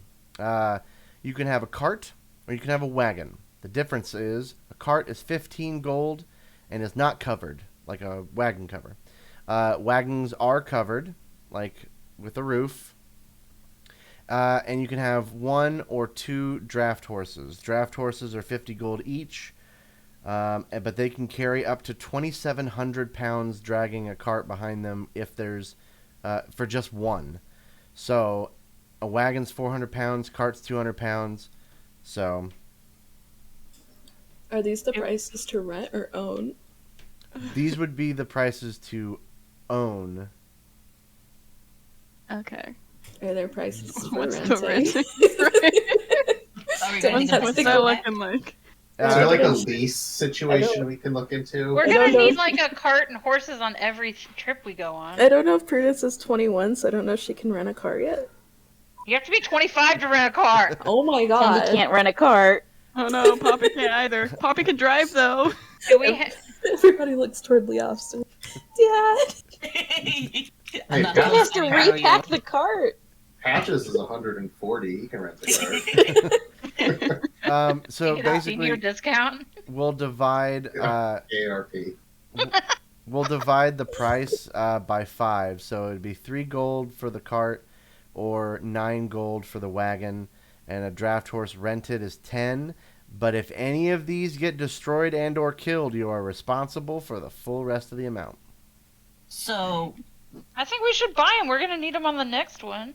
You can have a cart or you can have a wagon. The difference is a cart is 15 gold and is not covered like a wagon cover. Wagons are covered, like with a roof. And you can have 1 or 2 draft horses. Draft horses are 50 gold each, but they can carry up to 2,700 pounds dragging a cart behind them if there's for just one. So a wagon's 400 pounds, cart's 200 pounds. So Are these the prices to rent or own? these would be the prices to own. Okay. Are there prices for What's renting? the renting? Are we Don't gonna have think What's to about that go- that? looking like? Is there like a don't- lease situation we can look into? We're I gonna don't know. need like a cart and horses on every trip we go on. I don't know if Prudence is 21, so I don't know if she can rent a car yet. You have to be 25 to rent a car. Oh my And god. you can't rent a cart. Oh no, Poppy can't either. Poppy can drive though. Do we Everybody looks toward Leofston. Dad! Hey, I'm not He gonna has to let me borrow repack you. the cart. Patches is 140. You can rent the car. So Get a basically, senior discount. we'll divide. ARP. We'll divide the price by 5, so it'd be 3 gold for the cart, or 9 gold for the wagon, and a draft horse rented is 10. But if any of these get destroyed and or killed, you are responsible for the full rest of the amount. So I think we should buy them. We're gonna need them on the next one.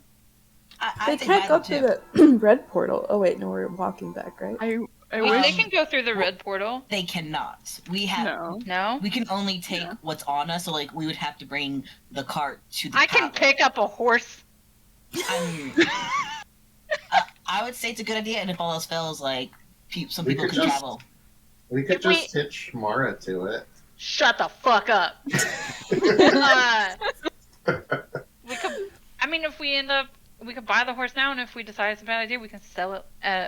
I They think can't I go do through too. the red portal. Oh wait, no, we're walking back, right? I They wish. can go through the red portal. They cannot. We have. No. No? We can only take what's on us, so like we would have to bring the cart to the. I can tower. pick up a horse. I would say it's a good idea, and if all else fails, like some We people could can just- travel. We could If we- just hitch Mara to it. Shut the fuck up. We could. I mean, if we end up, we could buy the horse now, and if we decide it's a bad idea, we can sell it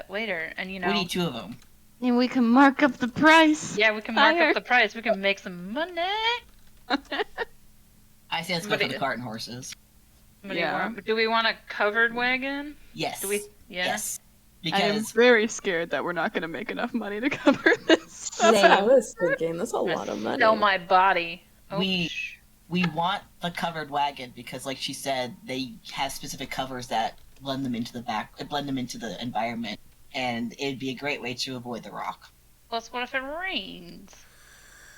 later. And We need 2 of them. And we can mark up the price. yeah, we can mark Higher. up the price. We can make some money. I say let's go for Somebody- the cart and horses. Yeah. Do we want a covered wagon? Yes. Do we? Yeah. Yes. I am Because very scared that we're not going to make enough money to cover this stuff. I was thinking, that's a lot of money. Sell my body. Oh, we want the covered wagon because, like she said, they have specific covers that blend them into the environment, and it'd be a great way to avoid the rock. Plus, what if it rains?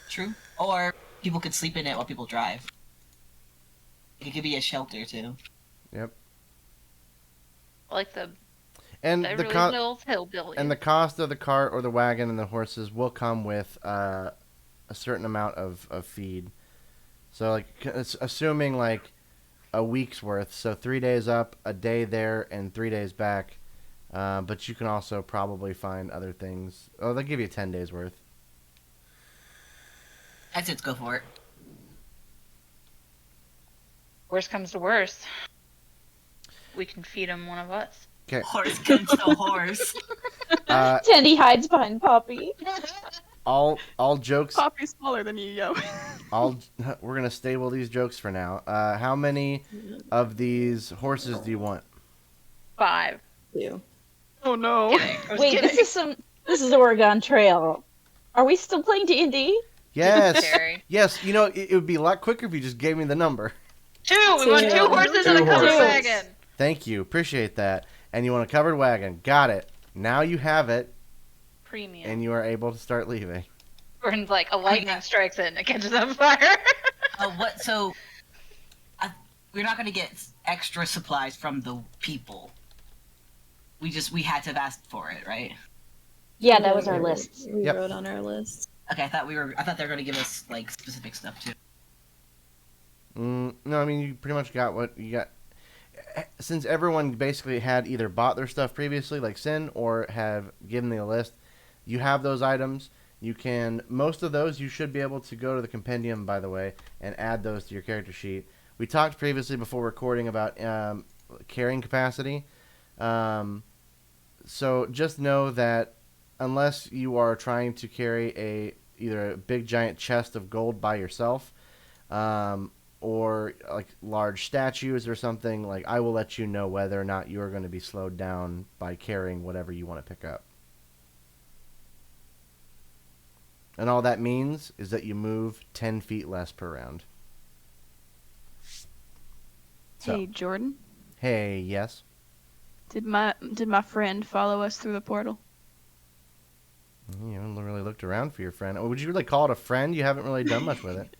True. Or people could sleep in it while people drive. It could be a shelter too. Yep. Like the And Beverly Hills hillbilly. and the cost of the cart or the wagon and the horses will come with a certain amount of feed. So like it's assuming like a week's worth. So 3 days up, a day there, and 3 days back. But you can also probably find other things. Oh, they'll give you 10 days worth. That's it. Go for it. Worst comes to worst, we can feed him one of us. Okay. Horse can still horse. Tandy hides behind Poppy. All jokes. Poppy's smaller than you, yo. We're gonna stable these jokes for now. How many of these horses do you want? 5. You. Oh no. Wait, this is Oregon Trail. Are we still playing D&D? Yes. Terry. Yes. You know, it would be a lot quicker if you just gave me the number. 2. We want 2 horses and a covered wagon. Thank you. Appreciate that. And you want a covered wagon. Got it. Now you have it. Premium. And you are able to start leaving. When like a lightning strikes it and it catches on fire. What? So we're not going to get extra supplies from the people. We had to have asked for it, right? Yeah, that was our list. We wrote on our list. Okay, I thought they were going to give us like specific stuff too. No, I mean you pretty much got what you got. Since everyone basically had either bought their stuff previously, like Sin, or have given me a list, you have those items. You can, most of those you should be able to go to the compendium, by the way, and add those to your character sheet. We talked previously before recording about carrying capacity. So just know that unless you are trying to carry either a big giant chest of gold by yourself, or like large statues or something, like I will let you know whether or not you are going to be slowed down by carrying whatever you want to pick up. And all that means is that you move 10 feet less per round. So, Hey, Jordan. hey, yes? Did my friend follow us through the portal? You haven't really looked around for your friend. Would you really call it a friend? You haven't really done much with it.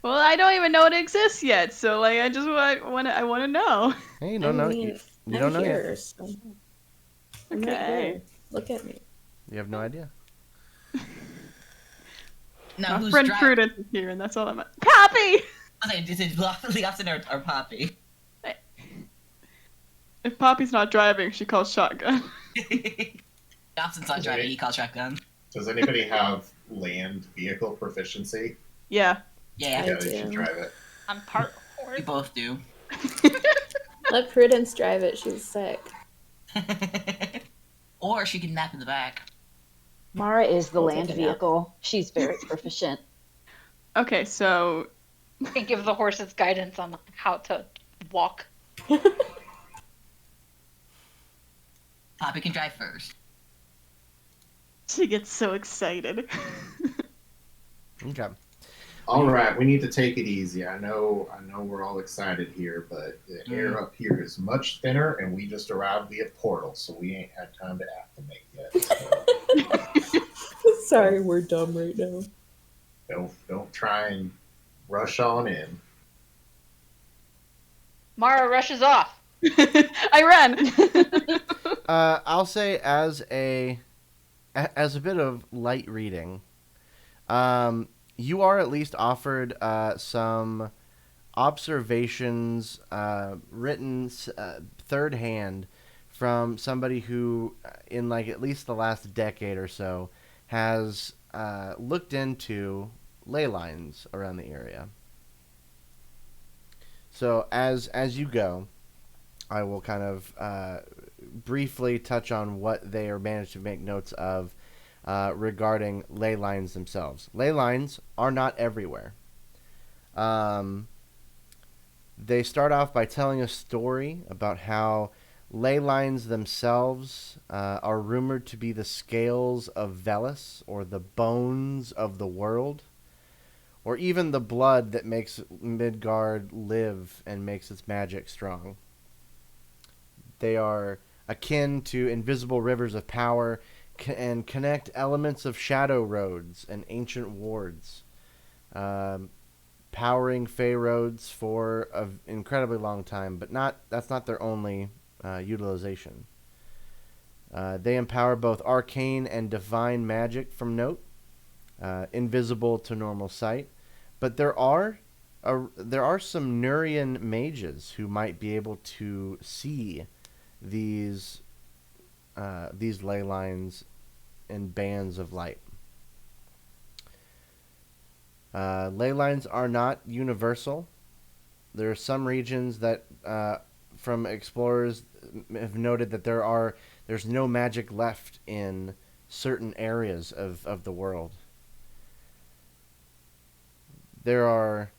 Well, I don't even know it exists yet, so like I just want to know. Hey, you don't know. You don't know here, yet. so I'm right Okay. here. Look at me. You have no idea. Now, My friend Prudence is here, and that's all I'm. Poppy. Okay, is it Leofton or Poppy? If Poppy's not driving, she calls shotgun. Leofton's not driving. He calls shotgun. Does anybody have land vehicle proficiency? Yeah. Yeah, Yeah, they should drive it. I'm part horse. we both do. Let Prudence drive it. She's sick. Or she can nap in the back. Mara is the I'll land take a nap. vehicle. She's very proficient. Okay, so I can give the horses guidance on how to walk. Poppy can drive first. she gets so excited. Okay. All right, we need to take it easy. I know we're all excited here, but the air up here is much thinner, and we just arrived via portal, so we ain't had time to acclimate yet. So Sorry, we're dumb right now. don't try and rush on in. Mara rushes off. I ran. I'll say as a bit of light reading, you are at least offered some observations written third hand from somebody who, in like at least the last decade or so, has looked into ley lines around the area. So as you go, I will kind of briefly touch on what they are managed to make notes of regarding ley lines themselves. Ley lines are not everywhere. They start off by telling a story about how ley lines themselves are rumored to be the scales of Velis, or the bones of the world, or even the blood that makes Midgard live and makes its magic strong. They are akin to invisible rivers of power and connect elements of shadow roads and ancient wards, powering Fey roads for an incredibly long time, but that's not their only utilization. They empower both arcane and divine magic from note, invisible to normal sight. But there are some Nurian mages who might be able to see these ley lines and bands of light. Ley lines are not universal. There are some regions that, from explorers, have noted that there's no magic left in certain areas of the world. There are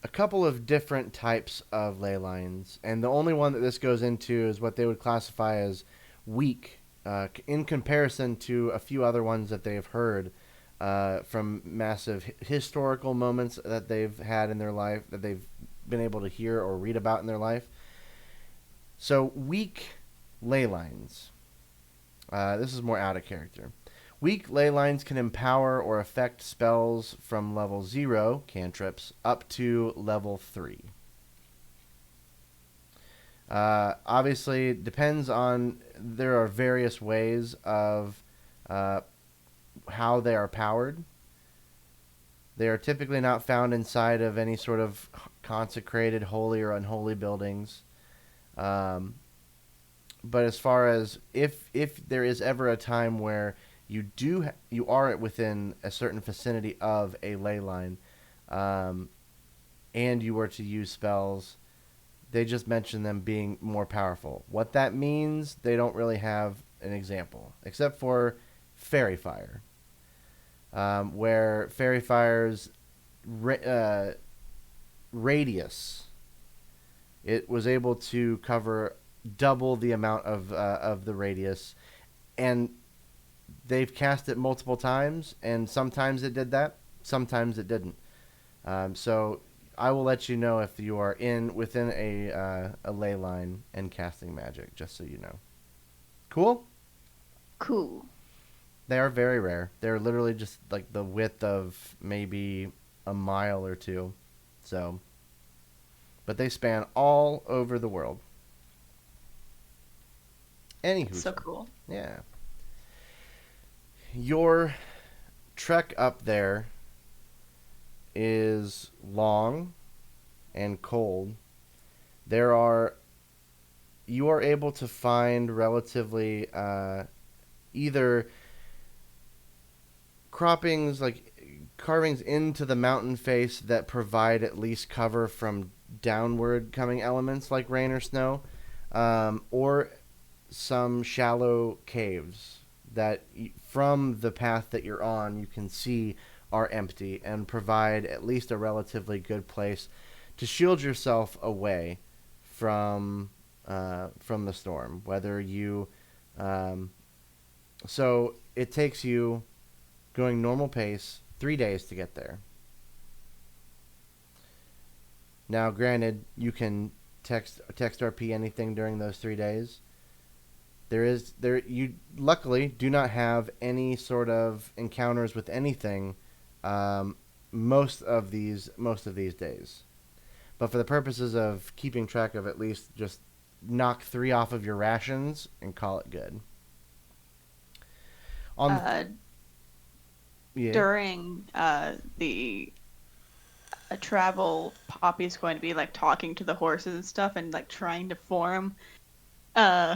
a couple of different types of ley lines, and the only one that this goes into is what they would classify as weak, in comparison to a few other ones that they've heard from massive historical moments that they've had in their life, that they've been able to hear or read about in their life. So weak ley lines. This is more out of character. Weak ley lines can empower or affect spells from level 0, cantrips, up to level 3. Obviously, depends on, there are various ways of how they are powered. They are typically not found inside of any sort of consecrated holy or unholy buildings. But as far as if there is ever a time where you are within a certain vicinity of a ley line, and you were to use spells, they just mention them being more powerful. What that means, they don't really have an example, except for Fairy Fire, where Fairy Fire's radius, it was able to cover double the amount of the radius, and they've cast it multiple times, and sometimes it did that, sometimes it didn't. So I will let you know if you are within a ley line and casting magic, just so you know. Cool? Cool. They are very rare. They're literally just like the width of maybe a mile or two. So, but they span all over the world. Anywho. So cool. Yeah. Your trek up there is long and cold. You are able to find relatively either carvings into the mountain face that provide at least cover from downward coming elements like rain or snow, or some shallow caves that from the path that you're on you can see are empty and provide at least a relatively good place to shield yourself away from the storm. Whether you so it takes you, going normal pace, 3 days to get there. Now, granted, you can text RP anything during those 3 days. You luckily do not have any sort of encounters with anything most of these days. But for the purposes of keeping track of, at least just knock 3 off of your rations and call it good. During the travel, Poppy's going to be like talking to the horses and stuff, and like trying to form a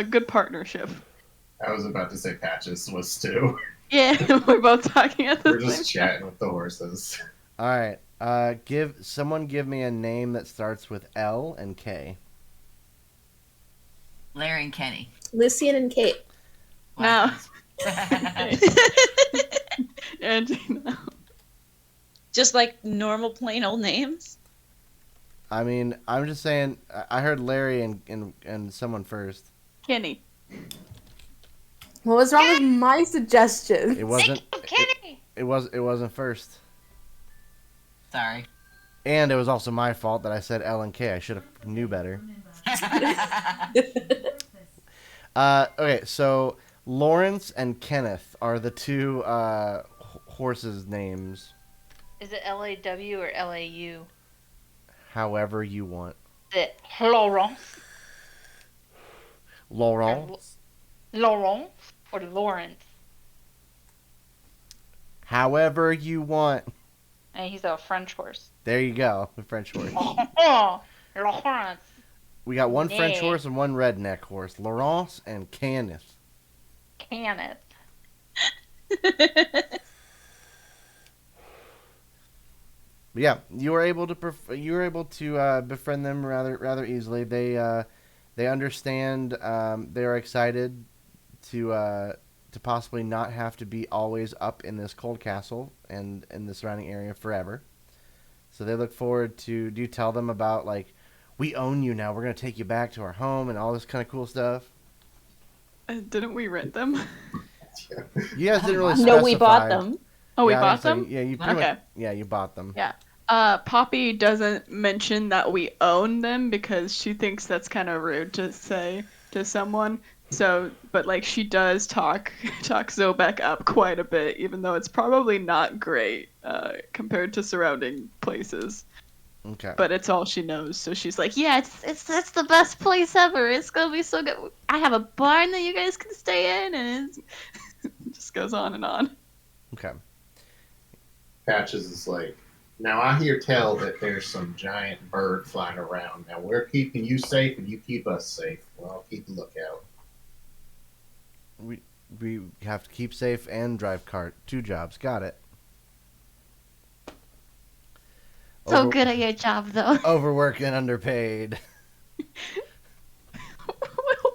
good partnership. I was about to say Patches was too. Yeah, we're both talking at the We're same just chatting with the horses. All right. Give me a name that starts with L and K. Larry and Kenny. Lucian and Kate. No. Angie, no. Just like normal plain old names? I mean, I'm just saying, I heard Larry and someone first. Kenny. What was wrong with my suggestion? It wasn't. Kenny. It wasn't first. Sorry. And it was also my fault that I said L and K. I should have knew better. Okay, so Lawrence and Kenneth are the two horses' names. Is it LAW or LAU? However you want. Is it Laurent? Laurent. Laurent or Lawrence? However you want. And he's a French horse. There you go, the French horse. Oh, Lawrence. We got one French Nay. horse and one redneck horse. Laurence and Kenneth. Kenneth. But yeah, you were able to befriend them rather easily. They understand. They are excited to possibly not have to be always up in this cold castle and in the surrounding area forever. So they look forward to. Do you tell them about, like, we own you now, we're gonna take you back to our home and all this kind of cool stuff? Didn't we rent them? You guys didn't really specify. No, we bought them. Oh, we Yeah, bought so, them? yeah, you pretty Okay. much, yeah, you bought them. Yeah. Poppy doesn't mention that we own them because she thinks that's kind of rude to say to someone. So, but like she does talk Zobek up quite a bit, even though it's probably not great compared to surrounding places. Okay. But it's all she knows, so she's like, Yeah, it's the best place ever. It's gonna be so good. I have a barn that you guys can stay in, and it just goes on and on. Okay. Patches is like, now I hear tell that there's some giant bird flying around. Now we're keeping you safe and you keep us safe. Well, I'll keep a lookout. We have to keep safe and drive cart. 2 jobs. Got it. so good at your job, though. Overworked and underpaid.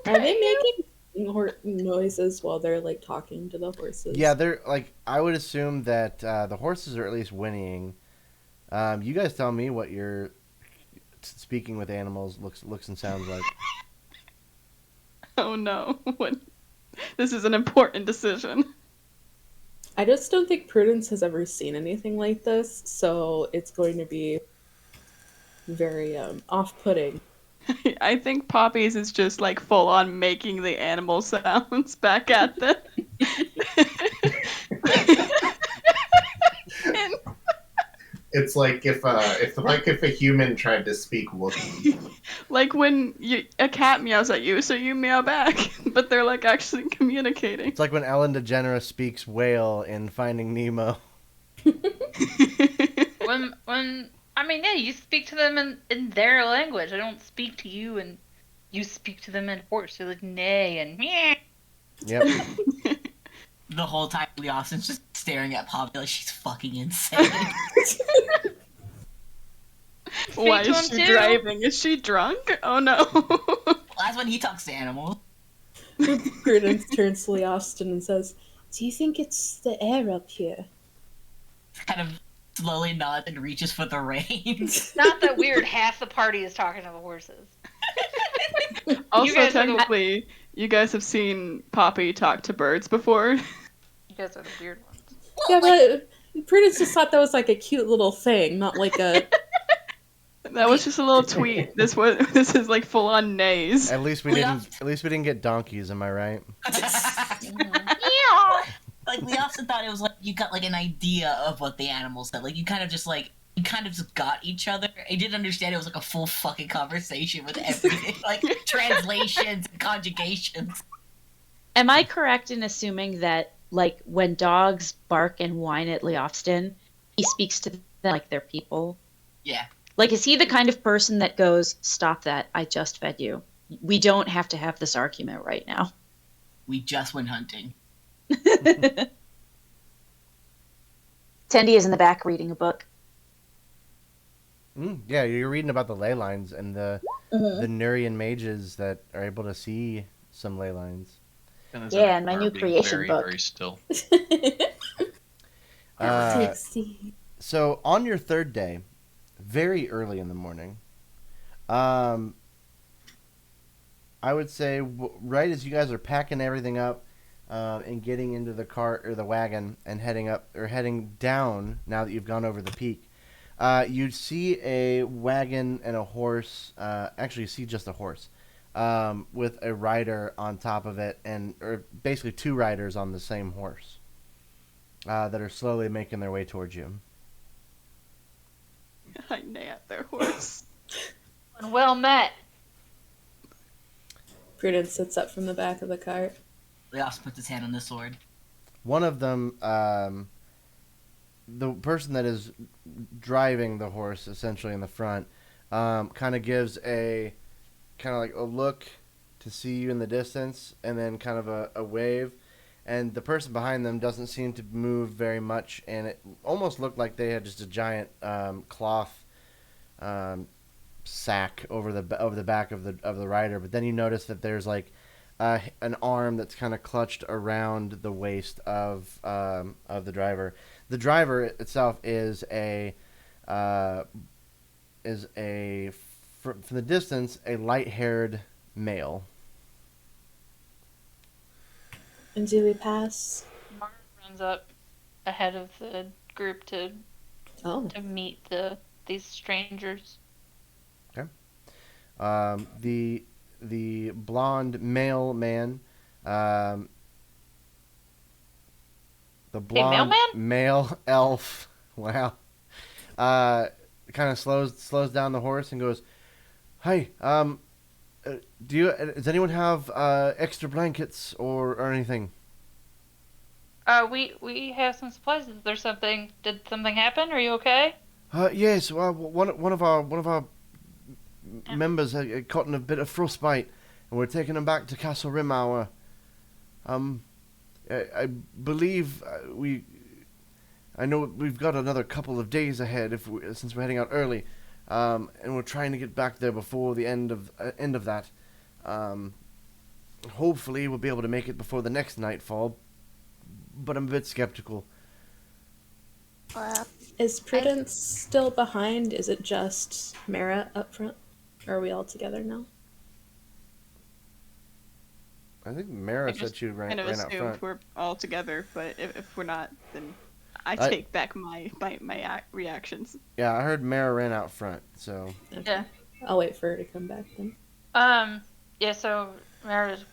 Are they making noises while they're like talking to the horses? Yeah, they're like, I would assume that the horses are at least whinnying. You guys tell me what your speaking with animals looks and sounds like. Oh no. This is an important decision. I just don't think Prudence has ever seen anything like this, so it's going to be very off-putting. I think Poppy's is just like full on making the animal sounds back at them. It's like if a human tried to speak Wookiee. Like when a cat meows at you, so you meow back, but they're like actually communicating. It's like when Ellen DeGeneres speaks whale in Finding Nemo. when I mean, yeah, you speak to them in their language. I don't speak to you and you speak to them in horse. You're like neigh and meh. Yep. The whole time, Lee Austin's just staring at Poppy like she's fucking insane. Why to is him she too. driving? Is she drunk? Oh no. That's when he talks to animals. Prudence turns to Lee Austin and says, "Do you think it's the air up here?" Kind of slowly nods and reaches for the reins. It's not that weird. Half the party is talking to the horses. Also, guys are the- technically, you guys have seen Poppy talk to birds before. You guys are the weird ones. Yeah, but Prudence just thought that was like a cute little thing, not like a... That was just a little tweet. This is like full on neighs. At least we didn't get donkeys, am I right? Like, we also thought it was like you got like an idea of what the animals said. Like, you kind of just got each other. I didn't understand it was like a full fucking conversation with everything, like translations and conjugations. Am I correct in assuming that, like, when dogs bark and whine at Leofston, he speaks to them like they're people? Yeah. Like, is he the kind of person that goes, "Stop that, I just fed you. We don't have to have this argument right now." We just went hunting. Tendi is in the back reading a book. Yeah, you're reading about the ley lines and the Nurian mages that are able to see some ley lines. Yeah, and my new creation very, book. Very still. So on your 3rd day, very early in the morning, I would say right as you guys are packing everything up and getting into the cart or the wagon and heading down now that you've gone over the peak, you see a wagon and a horse. Actually, you see just a horse with a rider on top of it, or basically 2 riders on the same horse that are slowly making their way towards you. I neigh at their horse. And well met. Prudence sits up from the back of the cart. Leos puts his hand on the sword. One of them, the person that is driving the horse, essentially in the front, kind of gives a look to see you in the distance, and then kind of a wave. And the person behind them doesn't seem to move very much, and it almost looked like they had just a giant cloth sack over the back of the rider. But then you notice that there's like an arm that's kind of clutched around the waist of the driver. The driver itself is from the distance a light-haired male. And do we pass? Mara runs up ahead of the group to meet these strangers. Okay. The blonde male man. The blonde male elf. Wow. Kind of slows down the horse and goes, "Hey, does anyone have extra blankets or anything?" We have some supplies. Is there something? Did something happen? Are you okay? Yes. One of our members caught in a bit of frostbite, and we're taking him back to Castle Remmauer. I believe I know we've got another couple of days ahead since we're heading out early, and we're trying to get back there before the end of that. Hopefully we'll be able to make it before the next nightfall, but I'm a bit skeptical. Is Prudence still behind? Is it just Mara up front? Or are we all together now? I think Mara said she ran out front. Assumed we're all together, but if we're not, then I take back my reactions. Yeah, I heard Mara ran out front, so. Okay. Yeah. I'll wait for her to come back then. Yeah. So Mara's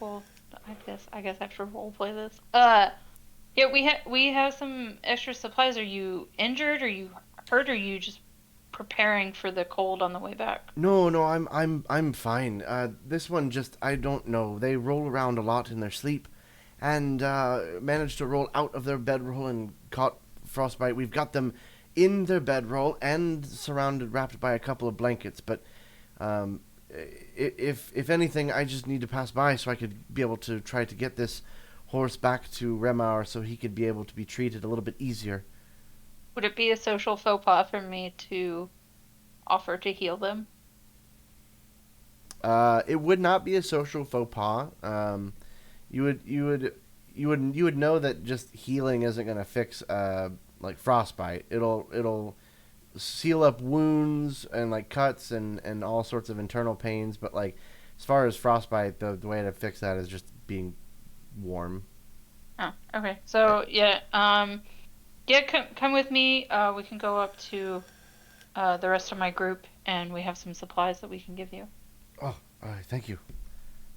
I guess I have to role play this. Yeah, we have some extra supplies. Are you injured? Are you hurt? Or are you just preparing for the cold on the way back? No, I'm fine. This one I don't know. They roll around a lot in their sleep, and managed to roll out of their bedroll and caught frostbite. We've got them in their bedroll and wrapped by a couple of blankets. But if anything, I just need to pass by so I could be able to try to get this horse back to Remmauer so he could be able to be treated a little bit easier. Would it be a social faux pas for me to offer to heal them? It would not be a social faux pas. You would know that just healing isn't going to fix like frostbite. It'll seal up wounds and like cuts and all sorts of internal pains. But like as far as frostbite, the way to fix that is just being warm. Oh, okay. So yeah, come with me. We can go up to the rest of my group, and we have some supplies that we can give you. Oh, thank you.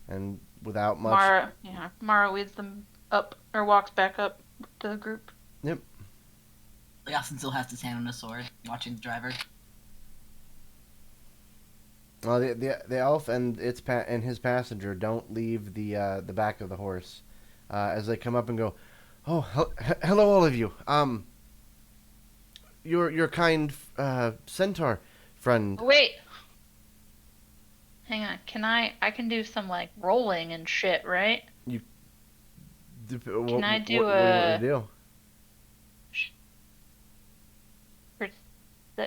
And without much, Mara leads them up or walks back up to the group. Yep. Leosin still has his hand on the sword, watching the driver. Well, the elf and his passenger don't leave the back of the horse as they come up and go, "Oh, hello, all of you. Your kind centaur friend." Wait. Hang on. I can do some like rolling and shit, right? Can I do what do you want to do?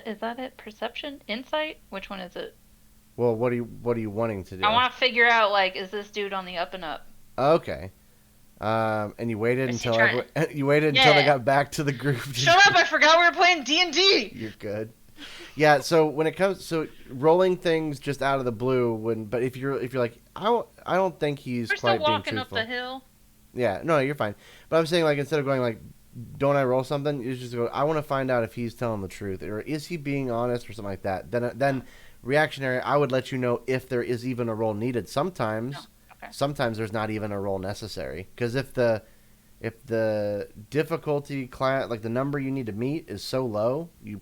Is that it? Perception? Insight? Which one is it? Well, what are you wanting to do? I want to figure out, like, is this dude on the up and up? Okay. And you waited until they got back to the group. Shut up! I forgot we were playing D&D. You're good. Yeah. So when it comes rolling things just out of the blue wouldn't. But if you're like, I don't think he's we're quite still walking being up truthful. the hill. Yeah. No, you're fine. But I'm saying like instead of going like, don't I roll something? You just go. I want to find out if he's telling the truth or is he being honest or something like that. Then reactionary. I would let you know if there is even a roll needed. Sometimes there's not even a roll necessary because if the difficulty class, like the number you need to meet is so low, you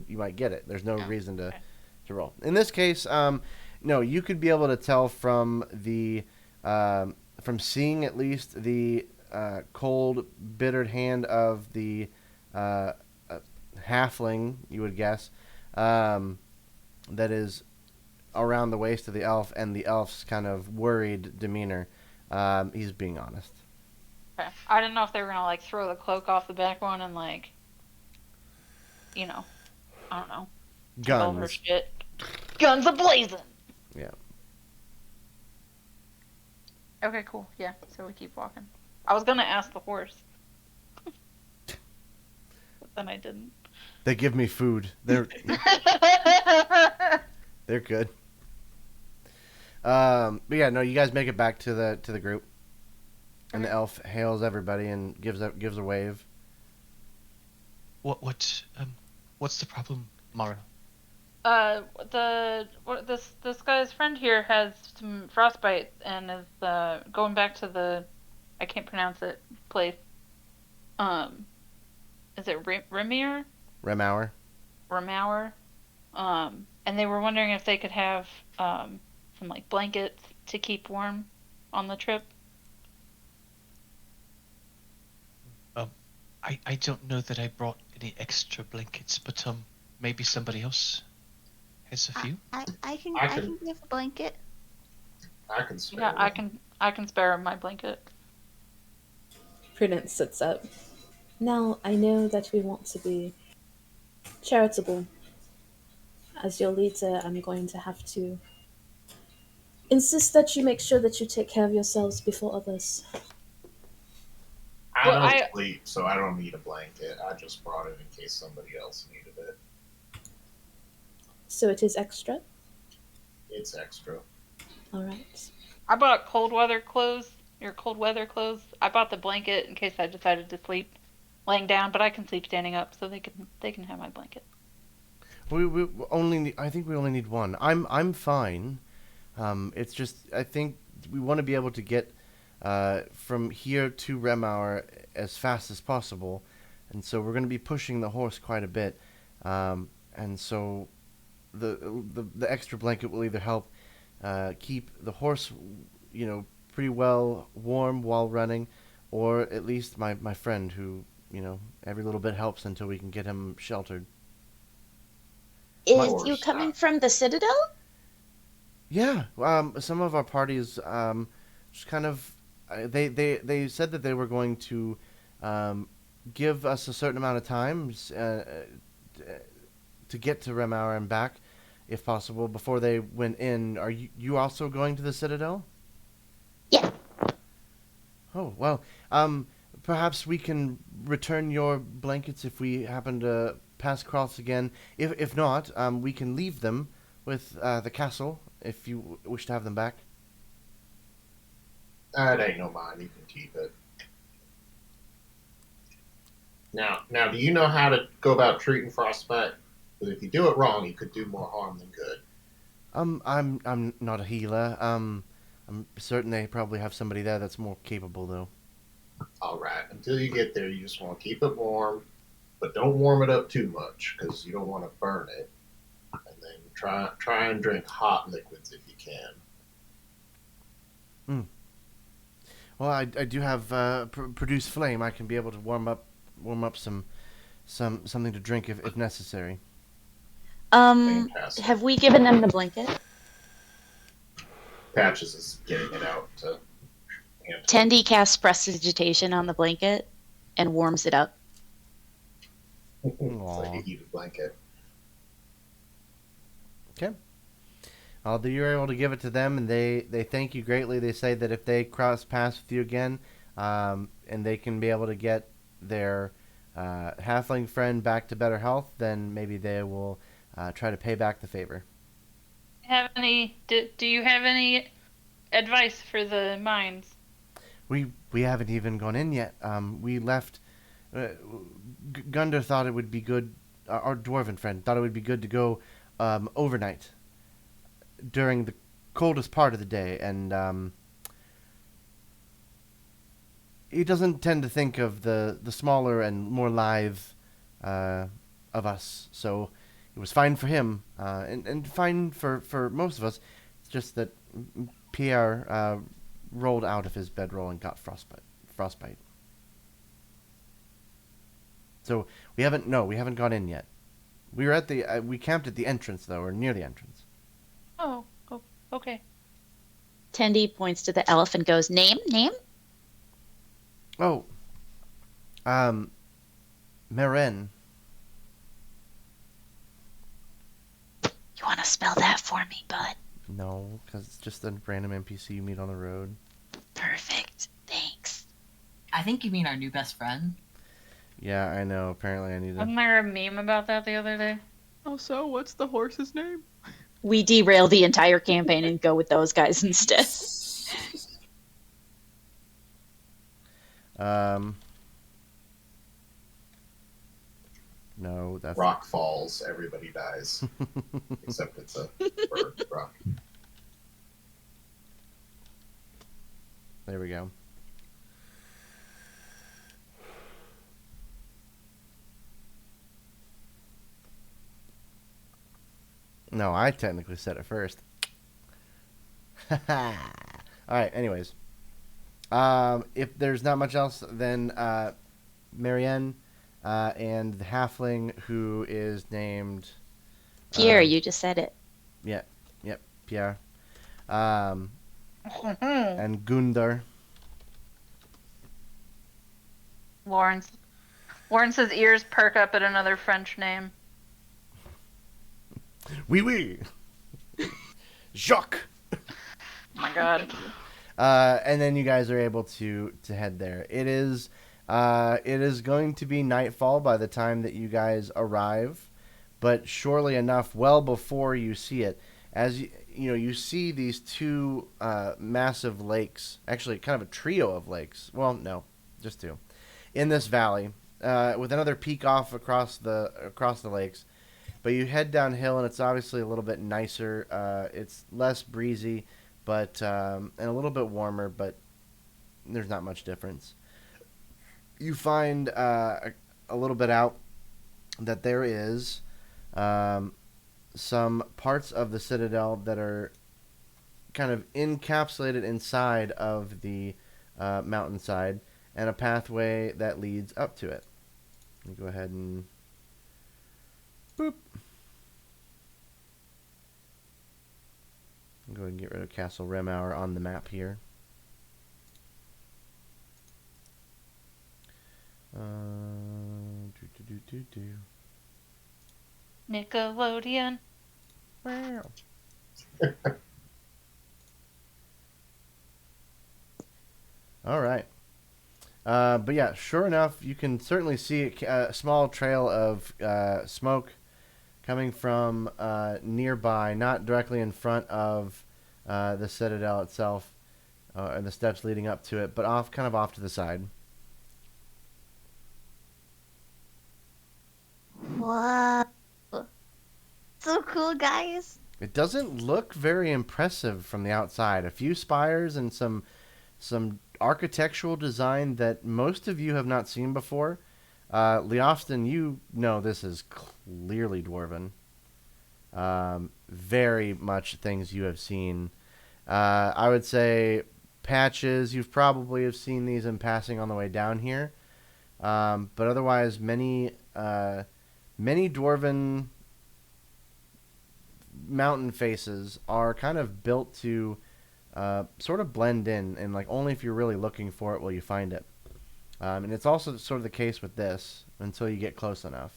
might get it. There's no reason to roll. In this case, no, you could be able to tell from the from seeing at least the cold, bittered hand of the halfling, you would guess, that is around the waist of the elf, and the elf's kind of worried demeanor, he's being honest. Okay. I didn't know if they were gonna like throw the cloak off the back one and like, I don't know, take all of her Guns. shit. Guns a-blazing! Yeah. Okay, cool. Yeah, so we keep walking. I was gonna ask the horse. But then I didn't. They give me food. They're good. But yeah, no, you guys make it back to the group, and the elf hails everybody and gives a wave. What's the problem, Mara? This guy's friend here has some frostbite and is going back to the, I can't pronounce it, place. Is it Remmauer? Remmauer. Remmauer. And they were wondering if they could have some like blankets to keep warm on the trip. I don't know that I brought any extra blankets, but maybe somebody else has a few. I can give a blanket. I can spare Yeah, one. I can spare my blanket. Prudence sits up. Now, I know that we want to be charitable. As your leader, I'm going to have to insist that you make sure that you take care of yourselves before others. I Well, don't sleep, so I don't need a blanket. I just brought it in case somebody else needed it. So it is extra? It's extra. Alright. I bought cold weather clothes. I bought the blanket in case I decided to sleep laying down, but I can sleep standing up, so they can have my blanket. We only need, I think we only need one. I'm fine. It's just I think we want to be able to get from here to Remmauer as fast as possible, and so we're going to be pushing the horse quite a bit, and so the extra blanket will either help keep the horse, pretty well warm while running, or at least my friend who, every little bit helps until we can get him sheltered. Is you coming from the Citadel? Yeah, some of our parties just kind of they said that they were going to give us a certain amount of time to get to Remmauer and back, if possible, before they went in. Are you also going to the Citadel? Yeah. Oh well, perhaps we can return your blankets if we happen to pass across again. If not, we can leave them with the castle if you wish to have them back. It ain't no mine. You can keep it. Now, do you know how to go about treating frostbite? Because if you do it wrong, you could do more harm than good. I'm not a healer. I'm certain they probably have somebody there that's more capable, though. All right. Until you get there, you just want to keep it warm, but don't warm it up too much because you don't want to burn it. And then try and drink hot liquids if you can. Well, I do have produce flame. I can be able to warm up something to drink if necessary. Fantastic. Have we given them the blanket? Patches is getting it out to hand. Tendy casts prestidigitation on the blanket and warms it up. It's like a heated blanket. Okay. You're able to give it to them, and they thank you greatly. They say that if they cross paths with you again, and they can be able to get their halfling friend back to better health, then maybe they will try to pay back the favor. Do you have any advice for the mines? We haven't even gone in yet. We left. Gunder thought it would be good. Our dwarven friend thought it would be good to go overnight during the coldest part of the day, and he doesn't tend to think of the smaller and more lithe of us. So it was fine for him, and fine for most of us. It's just that Pierre rolled out of his bedroll and got frostbite. So we haven't gone in yet. We were at we camped at the entrance though, or near the entrance. Oh, okay. Tendi points to the elf and goes, "Name, name." Oh, Meren. You want to spell that for me, bud? No, because it's just a random NPC you meet on the road. Perfect. Thanks. I think you mean our new best friend. Yeah, I know. Apparently, I need to. Wasn't there a meme about that the other day? Oh, so what's the horse's name? We derail the entire campaign and go with those guys instead. No, that's Rock falls, everybody dies. Except it's a bird rock. There we go. No, I technically said it first. All right. Anyways, if there's not much else, then Marianne and the halfling who is named Pierre, you just said it. Yep, Pierre. And Gundar. Lawrence's ears perk up at another French name. Oui, oui. Jacques. Oh my god. And then you guys are able to head there. It is going to be nightfall by the time that you guys arrive, but surely enough, well before you see it, as you see these two massive lakes, actually kind of a trio of lakes. Well, no, just two, in this valley, with another peak off across the lakes. But you head downhill, and it's obviously a little bit nicer. It's less breezy, but and a little bit warmer, but there's not much difference. You find a little bit out that there is some parts of the citadel that are kind of encapsulated inside of the mountainside, and a pathway that leads up to it. Let me go ahead and boop. I'll go ahead and get rid of Castle Remmauer on the map here. Nickelodeon. Wow. All right. But yeah, sure enough, you can certainly see a small trail of smoke coming from nearby, not directly in front of the citadel itself, and the steps leading up to it, but kind of off to the side. Wow. So cool, guys. It doesn't look very impressive from the outside. A few spires and some architectural design that most of you have not seen before. Leofston, you know this is clearly dwarven. Very much things you have seen. I would say Patches, you've probably have seen these in passing on the way down here. But otherwise, many dwarven mountain faces are kind of built to sort of blend in, and like only if you're really looking for it will you find it. And it's also sort of the case with this until you get close enough.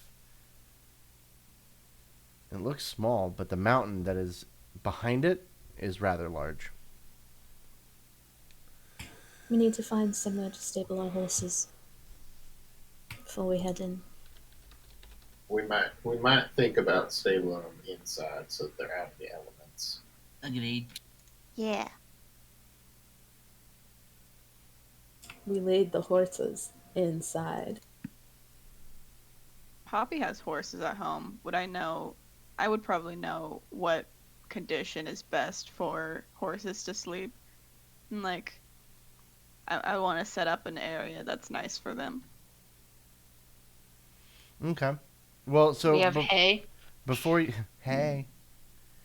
It looks small, but the mountain that is behind it is rather large. We need to find somewhere to stable our horses before we head in. We might think about stabling them inside so that they're out of the elements. Agreed. Yeah. We laid the horses inside. Poppy has horses at home. I would probably know what condition is best for horses to sleep. And I want to set up an area that's nice for them. Okay. Well, so We have hay. before you hey.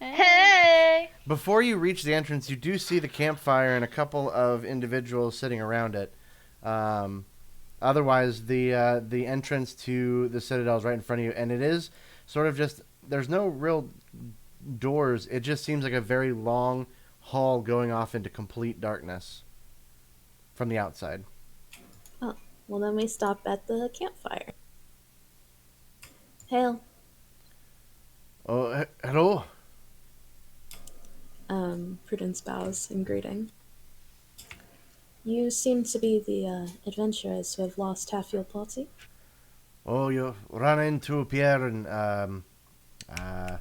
Hey! Before you reach the entrance, you do see the campfire and a couple of individuals sitting around it. Otherwise, the entrance to the Citadel is right in front of you, and it is sort of just, there's no real doors. It just seems like a very long hall going off into complete darkness from the outside. Oh, well then we stop at the campfire. Hail. Oh, hello. Prudence bows in greeting. You seem to be the adventurers who have lost half your party. Oh, you ran into Pierre and I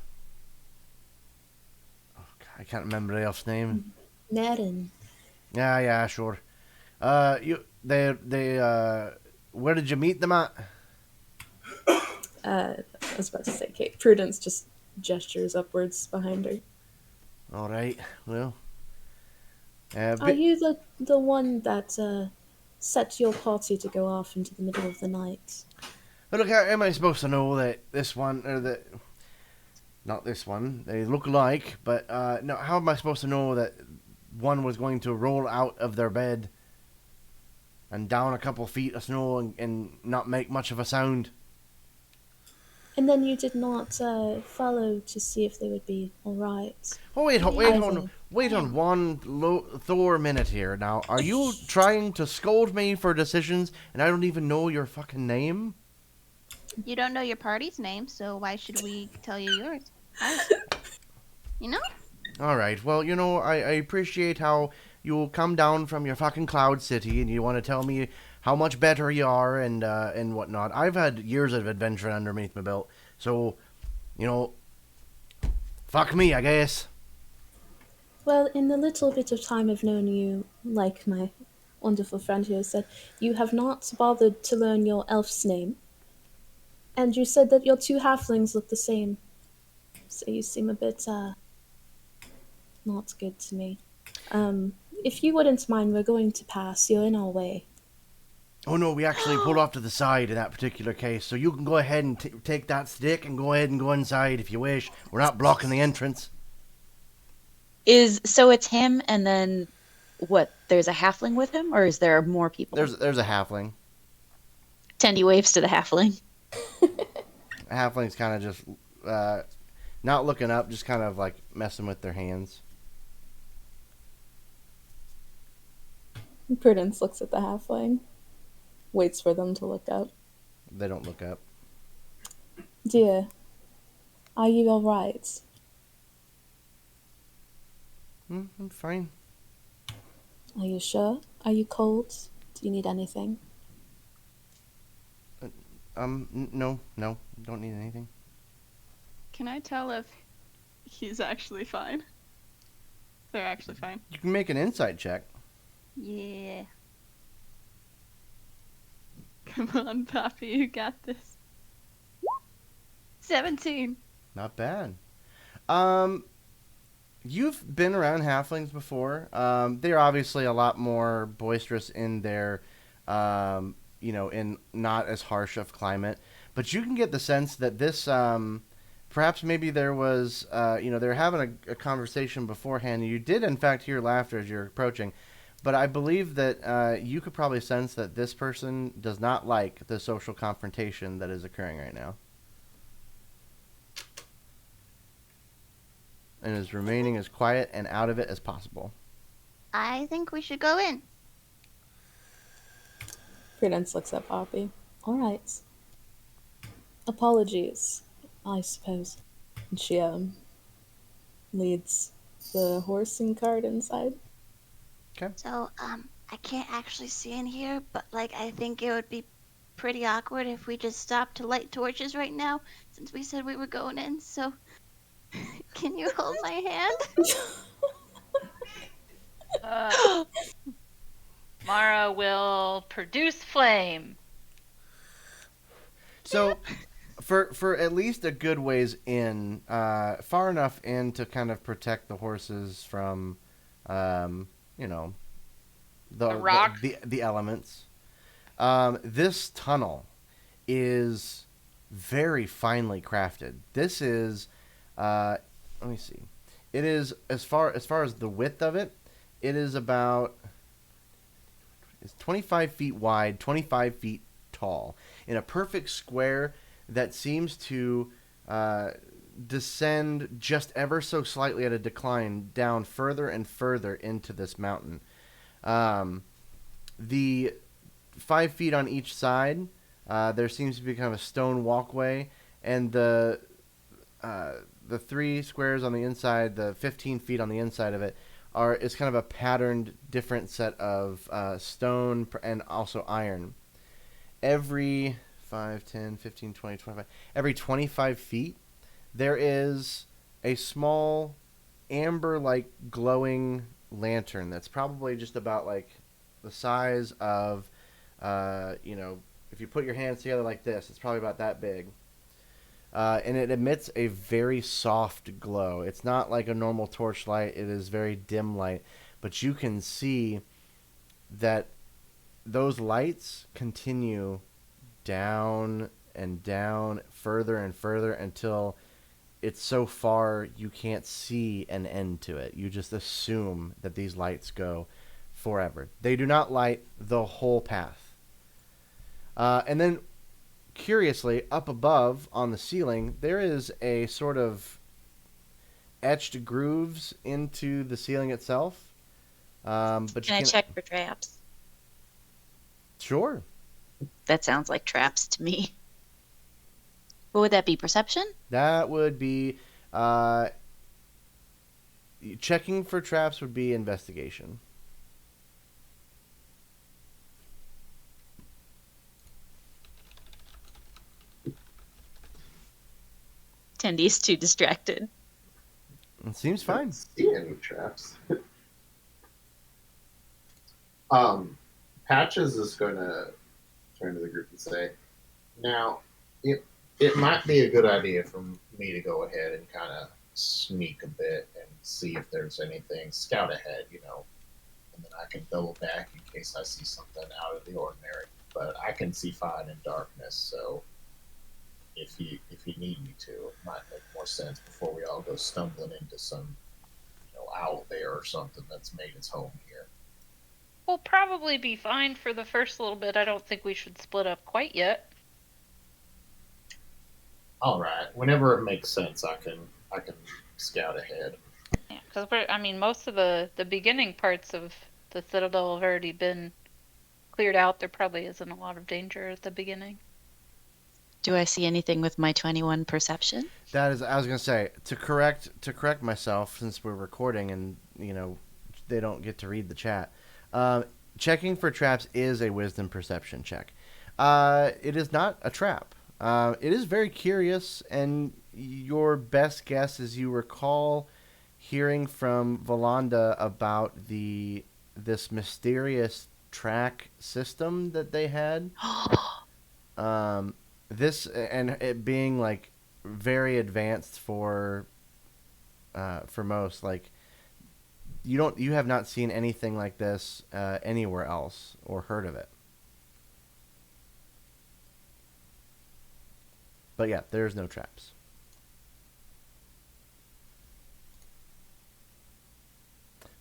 can't remember the elf's name. Ned and Yeah, sure. Where did you meet them at? I was about to say Kate. Prudence just gestures upwards behind her. All right. Well, Are you the one that set your party to go off into the middle of the night? look, how am I supposed to know that this one or that? Not this one. They look alike, but no. How am I supposed to know that one was going to roll out of their bed and down a couple feet of snow and not make much of a sound? And then you did not follow to see if they would be all right. Oh, wait on one Thor minute here. Now, are you trying to scold me for decisions and I don't even know your fucking name? You don't know your party's name, so why should we tell you yours? You know? All right. Well, I appreciate how you come down from your fucking cloud city and you want to tell me how much better you are and whatnot. I've had years of adventure underneath my belt, so, fuck me, I guess. Well, in the little bit of time I've known you, like my wonderful friend here said, you have not bothered to learn your elf's name. And you said that your two halflings look the same. So you seem a bit, not good to me. If you wouldn't mind, we're going to pass. You're in our way. Oh no, we actually pulled off to the side in that particular case, so you can go ahead and take that stick and go ahead and go inside if you wish. We're not blocking the entrance. So it's him, and then what? There's a halfling with him, or is there more people? There's a halfling. Tendy waves to the halfling. A halfling's kind of just not looking up, just kind of like messing with their hands. Prudence looks at the halfling, waits for them to look up. They don't look up. Dear, are you all right? I'm fine. Are you sure? Are you cold? Do you need anything? No, don't need anything. Can I tell if he's actually fine? They're actually fine. You can make an insight check. Yeah. Come on, Poppy, you got this. 17. Not bad. You've been around halflings before. They're obviously a lot more boisterous in their, in not as harsh of climate. But you can get the sense that this, perhaps maybe there was, they were having a conversation beforehand. You did, in fact, hear laughter as you're approaching. But I believe that you could probably sense that this person does not like the social confrontation that is occurring right now. And is remaining as quiet and out of it as possible. I think we should go in. Prudence looks at Poppy. All right. Apologies, I suppose. And she leads the horse and cart inside. Okay. So, I can't actually see in here, but, I think it would be pretty awkward if we just stopped to light torches right now, since we said we were going in, so... Can you hold my hand? Mara will produce flame. So, for at least a good ways in, far enough in to kind of protect the horses from, the rock? the elements. This tunnel is very finely crafted. This is, let me see. It is as far as the width of it. It is about it's 25 feet wide, 25 feet tall, in a perfect square that seems to descend just ever so slightly at a decline down further and further into this mountain. The 5 feet on each side, there seems to be kind of a stone walkway, and the 3 squares on the inside, the 15 feet on the inside of it, is kind of a patterned different set of stone and also iron. Every 5, 10, 15, 20, 25, every 25 feet, there is a small amber-like glowing lantern that's probably just about like the size of, if you put your hands together like this, it's probably about that big. And it emits a very soft glow. It's not like a normal torchlight. It is very dim light. But you can see that those lights continue down and down, further and further, until it's so far you can't see an end to it. You just assume that these lights go forever. They do not light the whole path. And then, curiously, up above on the ceiling, there is a sort of etched grooves into the ceiling itself. But Can I check for traps? Sure. That sounds like traps to me. What would that be? Perception? That would be checking for traps would be investigation. Tendy's too distracted. It seems fine. See any traps? Patches is going to turn to the group and say, "Now, it might be a good idea for me to go ahead and kind of sneak a bit and see if there's anything, scout ahead, and then I can double back in case I see something out of the ordinary. But I can see fine in darkness, so if you need me to, it might make more sense before we all go stumbling into some owl bear or something that's made its home here." We'll probably be fine for the first little bit. I don't think we should split up quite yet. All right. Whenever it makes sense, I can scout ahead. Yeah, because most of the beginning parts of the Citadel have already been cleared out. There probably isn't a lot of danger at the beginning. Do I see anything with my 21 perception? That is, I was going to say, to correct myself, since we're recording and, they don't get to read the chat. Checking for traps is a wisdom perception check. It is not a trap. It is very curious, and your best guess is you recall hearing from Valanda about this mysterious track system that they had. This and it being like very advanced for most, like you have not seen anything like this anywhere else or heard of it. But yeah, there's no traps.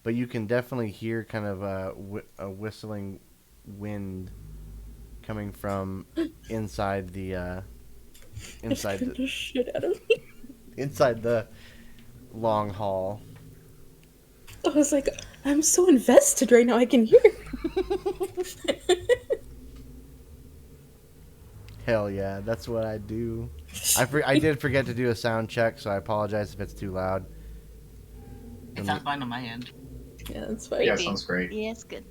But you can definitely hear kind of a whistling wind coming from inside the shit out of me. inside the long hall. I was like, I'm so invested right now. I can hear. Hell yeah, that's what I do. I did forget to do a sound check, so I apologize if it's too loud. It sounds fine on my end. Yeah, that's fine. Yeah, sounds great. Yeah, it's good.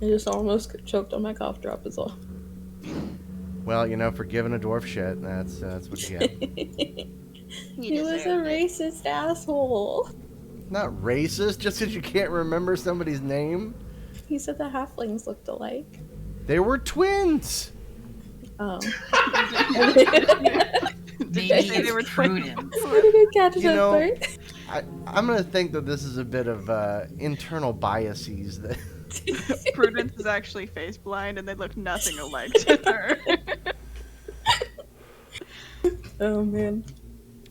I just almost choked on my cough drop as well. Well, for giving a dwarf shit, that's what you get. He was a racist asshole. Not racist, just because you can't remember somebody's name. He said the halflings looked alike. They were twins. Oh. Maybe they were Prudence. I didn't catch that part. I'm going to think that this is a bit of internal biases. That Prudence is actually face blind, and they look nothing alike to her. Oh man.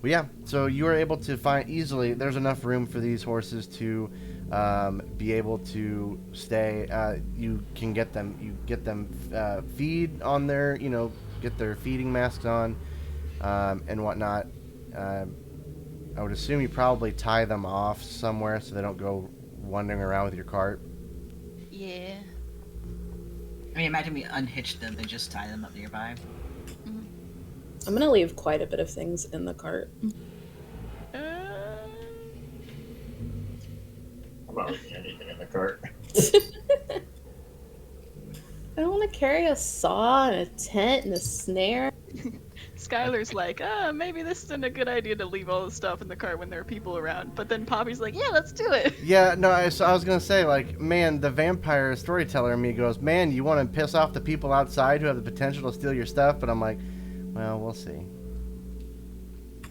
Well, yeah. So you are able to find easily. There's enough room for these horses to be able to stay. You can get them. You get them feed on their. Get their feeding masks on and whatnot. I would assume you probably tie them off somewhere so they don't go wandering around with your cart. Yeah. I mean, imagine we unhitch them and just tie them up nearby. I'm gonna leave quite a bit of things in the cart. I'm not leaving anything in the cart. I don't want to carry a saw and a tent and a snare. Skylar's like, maybe this isn't a good idea to leave all the stuff in the cart when there are people around. But then Poppy's like, yeah, let's do it. Yeah, no, I was going to say, like, man, the vampire storyteller in me goes, man, you want to piss off the people outside who have the potential to steal your stuff? But I'm like, well, we'll see.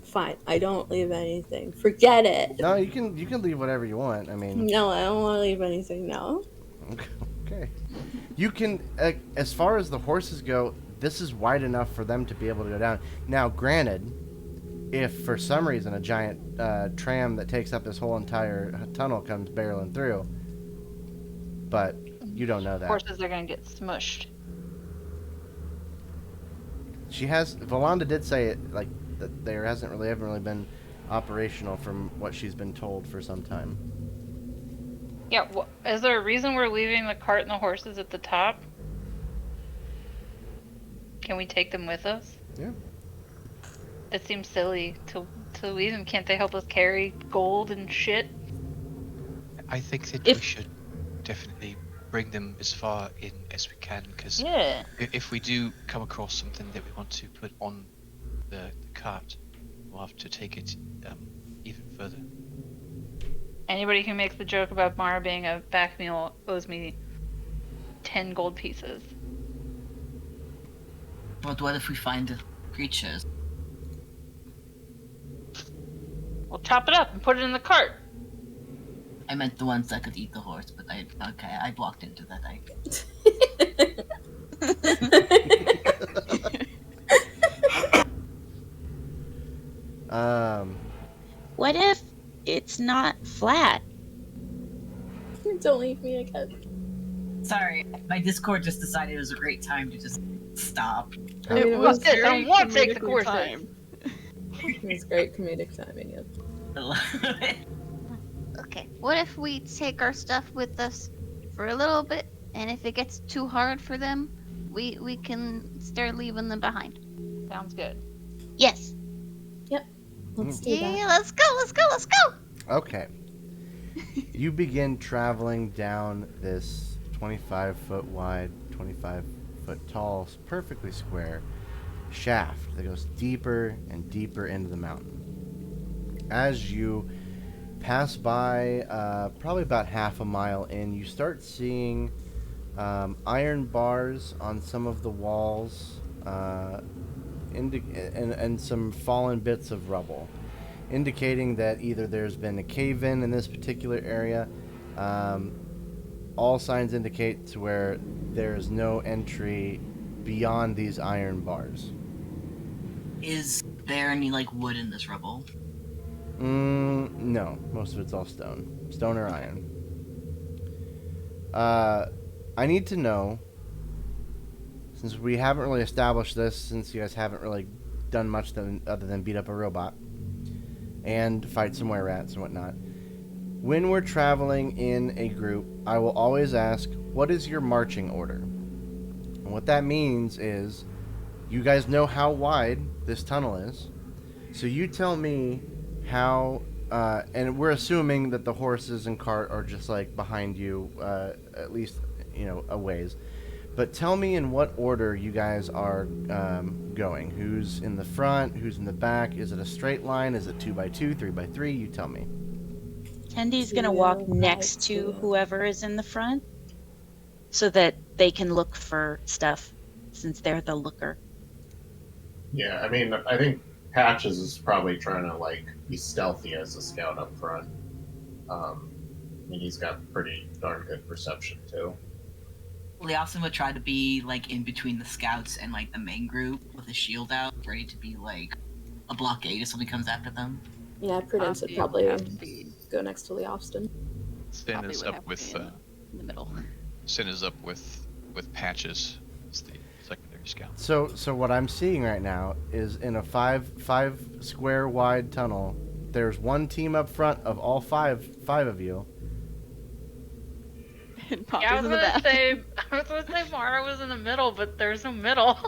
Fine, I don't leave anything. Forget it. No, you can leave whatever you want. I mean... No, I don't want to leave anything, no. Okay. You can, as far as the horses go, this is wide enough for them to be able to go down. Now, granted, if for some reason a giant tram that takes up this whole entire tunnel comes barreling through, but you don't know that. Horses are going to get smushed. Valanda did say it, like, that there haven't really been operational from what she's been told for some time. Yeah, is there a reason we're leaving the cart and the horses at the top? Can we take them with us? Yeah. It seems silly to leave them. Can't they help us carry gold and shit? I think that we should definitely bring them as far in as we can, because if we do come across something that we want to put on the cart, we'll have to take it even further. Anybody who makes the joke about Mara being a back mule owes me 10 gold pieces. But what if we find the creatures? We'll chop it up and put it in the cart. I meant the ones that could eat the horse, but I walked into that. What if it's not flat? Don't leave me again. Sorry, my Discord just decided it was a great time to just stop. I mean, It was it. I want to take the course. It was great comedic timing, yeah. Okay, what if we take our stuff with us for a little bit, and if it gets too hard for them, we can start leaving them behind? Sounds good. Yes. Yep. Let's do that. Yeah, let's go. Okay. You begin traveling down this 25-foot wide, 25-foot tall, perfectly square shaft that goes deeper and deeper into the mountain. As you pass by, probably about half a mile in, you start seeing iron bars on some of the walls and some fallen bits of rubble, indicating that either there's been a cave-in this particular area. All signs indicate to where there's no entry beyond these iron bars. Is there any wood in this rubble? No. Most of it's all stone. Stone or iron. I need to know, since we haven't really established this, since you guys haven't really done much other than beat up a robot and fight some were rats and whatnot. When we're traveling in a group, I will always ask, what is your marching order? And what that means is, you guys know how wide this tunnel is, so you tell me how, and we're assuming that the horses and cart are just behind you, at least, a ways. But tell me in what order you guys are going. Who's in the front? Who's in the back? Is it a straight line? Is it 2x2, 3x3? You tell me. Tendy's gonna walk next to whoever is in the front, so that they can look for stuff, since they're the looker. Yeah, I mean, I think Patches is probably trying to be stealthy as a scout up front. I mean, he's got pretty darn good perception too. Leosin would try to be in between the scouts and the main group with his shield out, ready to be a blockade if somebody comes after them? Yeah, Prudence would Poppy probably have to be go next to Leofston. Sin Poppy is would up have to with be in the middle. Sin is up with Patches as the secondary scout. So what I'm seeing right now is in a five square wide tunnel. There's one team up front of all five of you. And Poppy's Yeah, I was in the gonna back. say, Mara was in the middle, but there's no middle.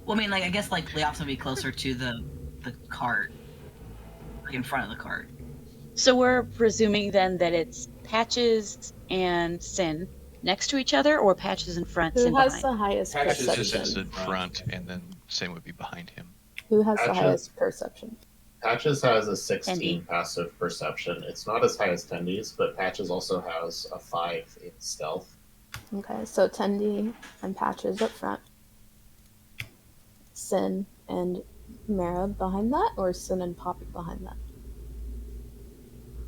Well, I mean, like, I guess, like, Leops would be closer to the cart. Like, in front of the cart. So we're presuming then that it's Patches and Sin next to each other, or Patches in front, Sin Who has behind? the highest Patches Patches perception? is in front, and then Sin would be behind him. Who has the Patches- highest perception? Patches has a 16 Tendy. passive perception. It's not as high as Tendy's, but Patches also has a 5 in stealth. Okay, so Tendi and Patches up front. Sin and Mara behind that, or Sin and Poppy behind that?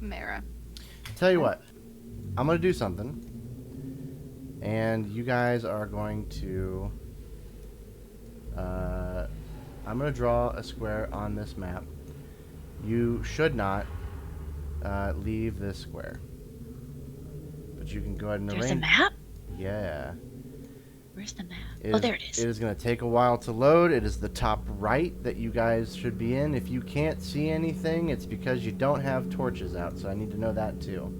Mara. Tell you what, I'm gonna do something, and you guys are going to. I'm gonna draw a square on this map. You should not leave this square, but you can go ahead and There's a arrange. map? Yeah. Where's the map? It Oh, is- there it is. It is going to take a while to load. It is the top right that you guys should be in. If you can't see anything, it's because you don't have torches out, so I need to know that too.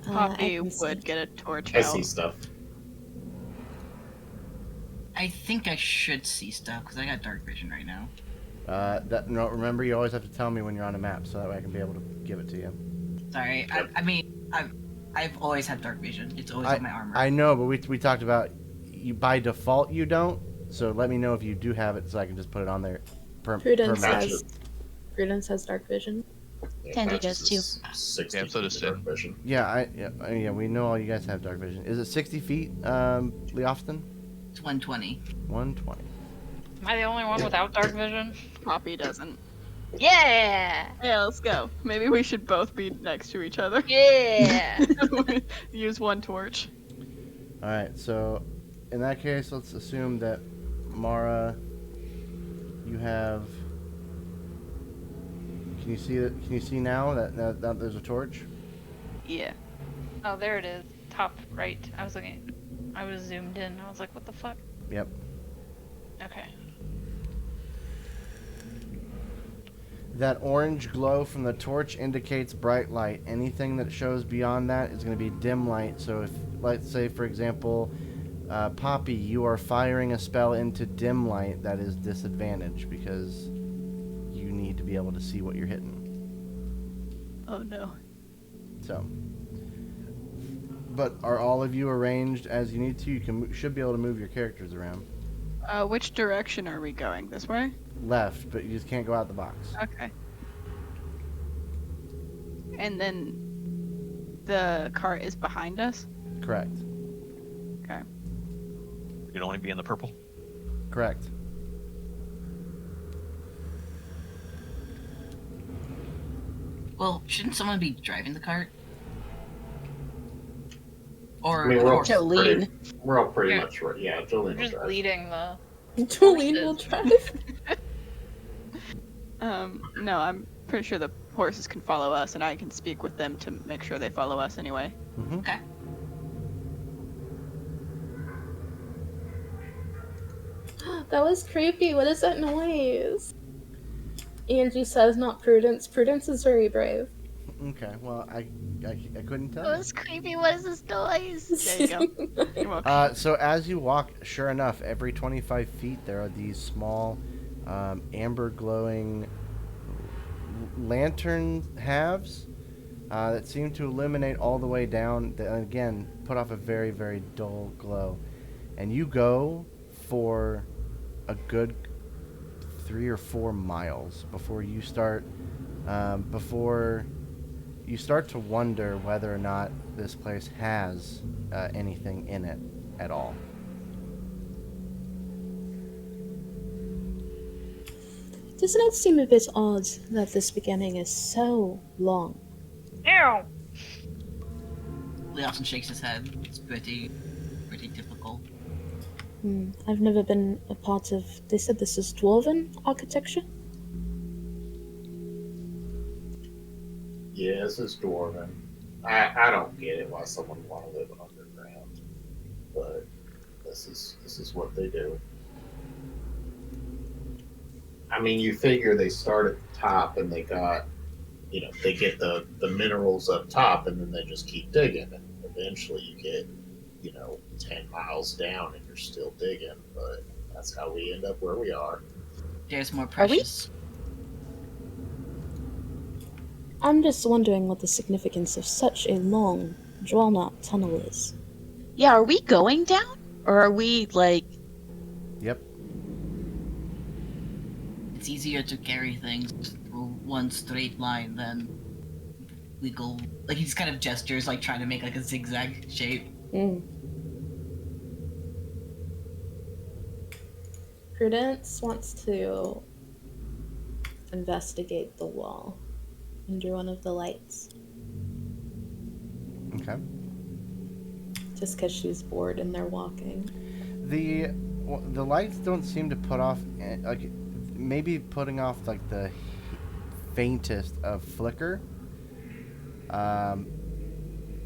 Poppy I can see. would get a torch I out. see stuff. I think I should see stuff, because I got dark vision right now. No, remember, you always have to tell me when you're on a map, so that way I can be able to give it to you. Sorry, I mean, I've always had dark vision. It's always on my armor. I know, but we talked about you by default you don't. So let me know if you do have it, so I can just put it on there. Prudence match. Prudence has dark vision. Yeah, Tendy Patches does too. is 60 Yeah, so does feet of dark Sin. vision. Yeah, we know all you guys have dark vision. Is it 60 feet, Leofston? It's 120. 120. Am I the only one without dark vision? Poppy doesn't. Yeah! Yeah, let's go. Maybe we should both be next to each other. Yeah! Use one torch. All right, so in that case, let's assume that Mara, you have. Can you see it? Can you see now that there's a torch? Yeah. Oh, there it is. Top right. I was zoomed in. I was like, what the fuck? Yep. Okay. That orange glow from the torch indicates bright light. Anything that shows beyond that is going to be dim light. So if, let's say, for example, Poppy, you are firing a spell into dim light, that is disadvantage because you need to be able to see what you're hitting. Oh no. So, but are all of you arranged as you need to? You should be able to move your characters around. Which direction are we going? This way? Left, but you just can't go out the box. Okay. And then the cart is behind us? Correct. Okay. You'd only be in the purple. Correct. Well, shouldn't someone be driving the cart? Or I mean, we're all Jolene. pretty Yeah. much right. Yeah, Jolene We're will just drive. leading the. Jolene will drive. No, I'm pretty sure the horses can follow us, and I can speak with them to make sure they follow us anyway. Mm-hmm. Okay. That was creepy. What is that noise? Angie says not Prudence. Prudence is very brave. Okay. Well, I couldn't tell. Oh, you. it's creepy. What is this noise? There you go. You're welcome. So as you walk, sure enough, every 25 feet there are these small, amber glowing lantern halves that seem to illuminate all the way down. That again put off a very, very dull glow, and you go for a good 3 or 4 miles before you start to wonder whether or not this place has anything in it at all. Doesn't it seem a bit odd that this beginning is so long? Ew! Leofson shakes his head. It's pretty typical. I've never been a part of. They said this is dwarven architecture. Yeah, this is dwarven. I don't get it why someone would want to live underground, but this is what they do. I mean, you figure they start at the top and they got, they get the minerals up top and then they just keep digging and eventually you get, 10 miles down and you're still digging, but that's how we end up where we are. There's more precious. I'm just wondering what the significance of such a long, drawn-out tunnel is. Yeah, are we going down? Or are we, like... Yep. It's easier to carry things through one straight line than we go. Like, he just kind of gestures, like, trying to make, like, a zigzag shape. Prudence wants to investigate the wall under one of the lights. Okay. Just because she's bored and they're walking. The lights don't seem to put off, like, maybe putting off, like, the faintest of flicker.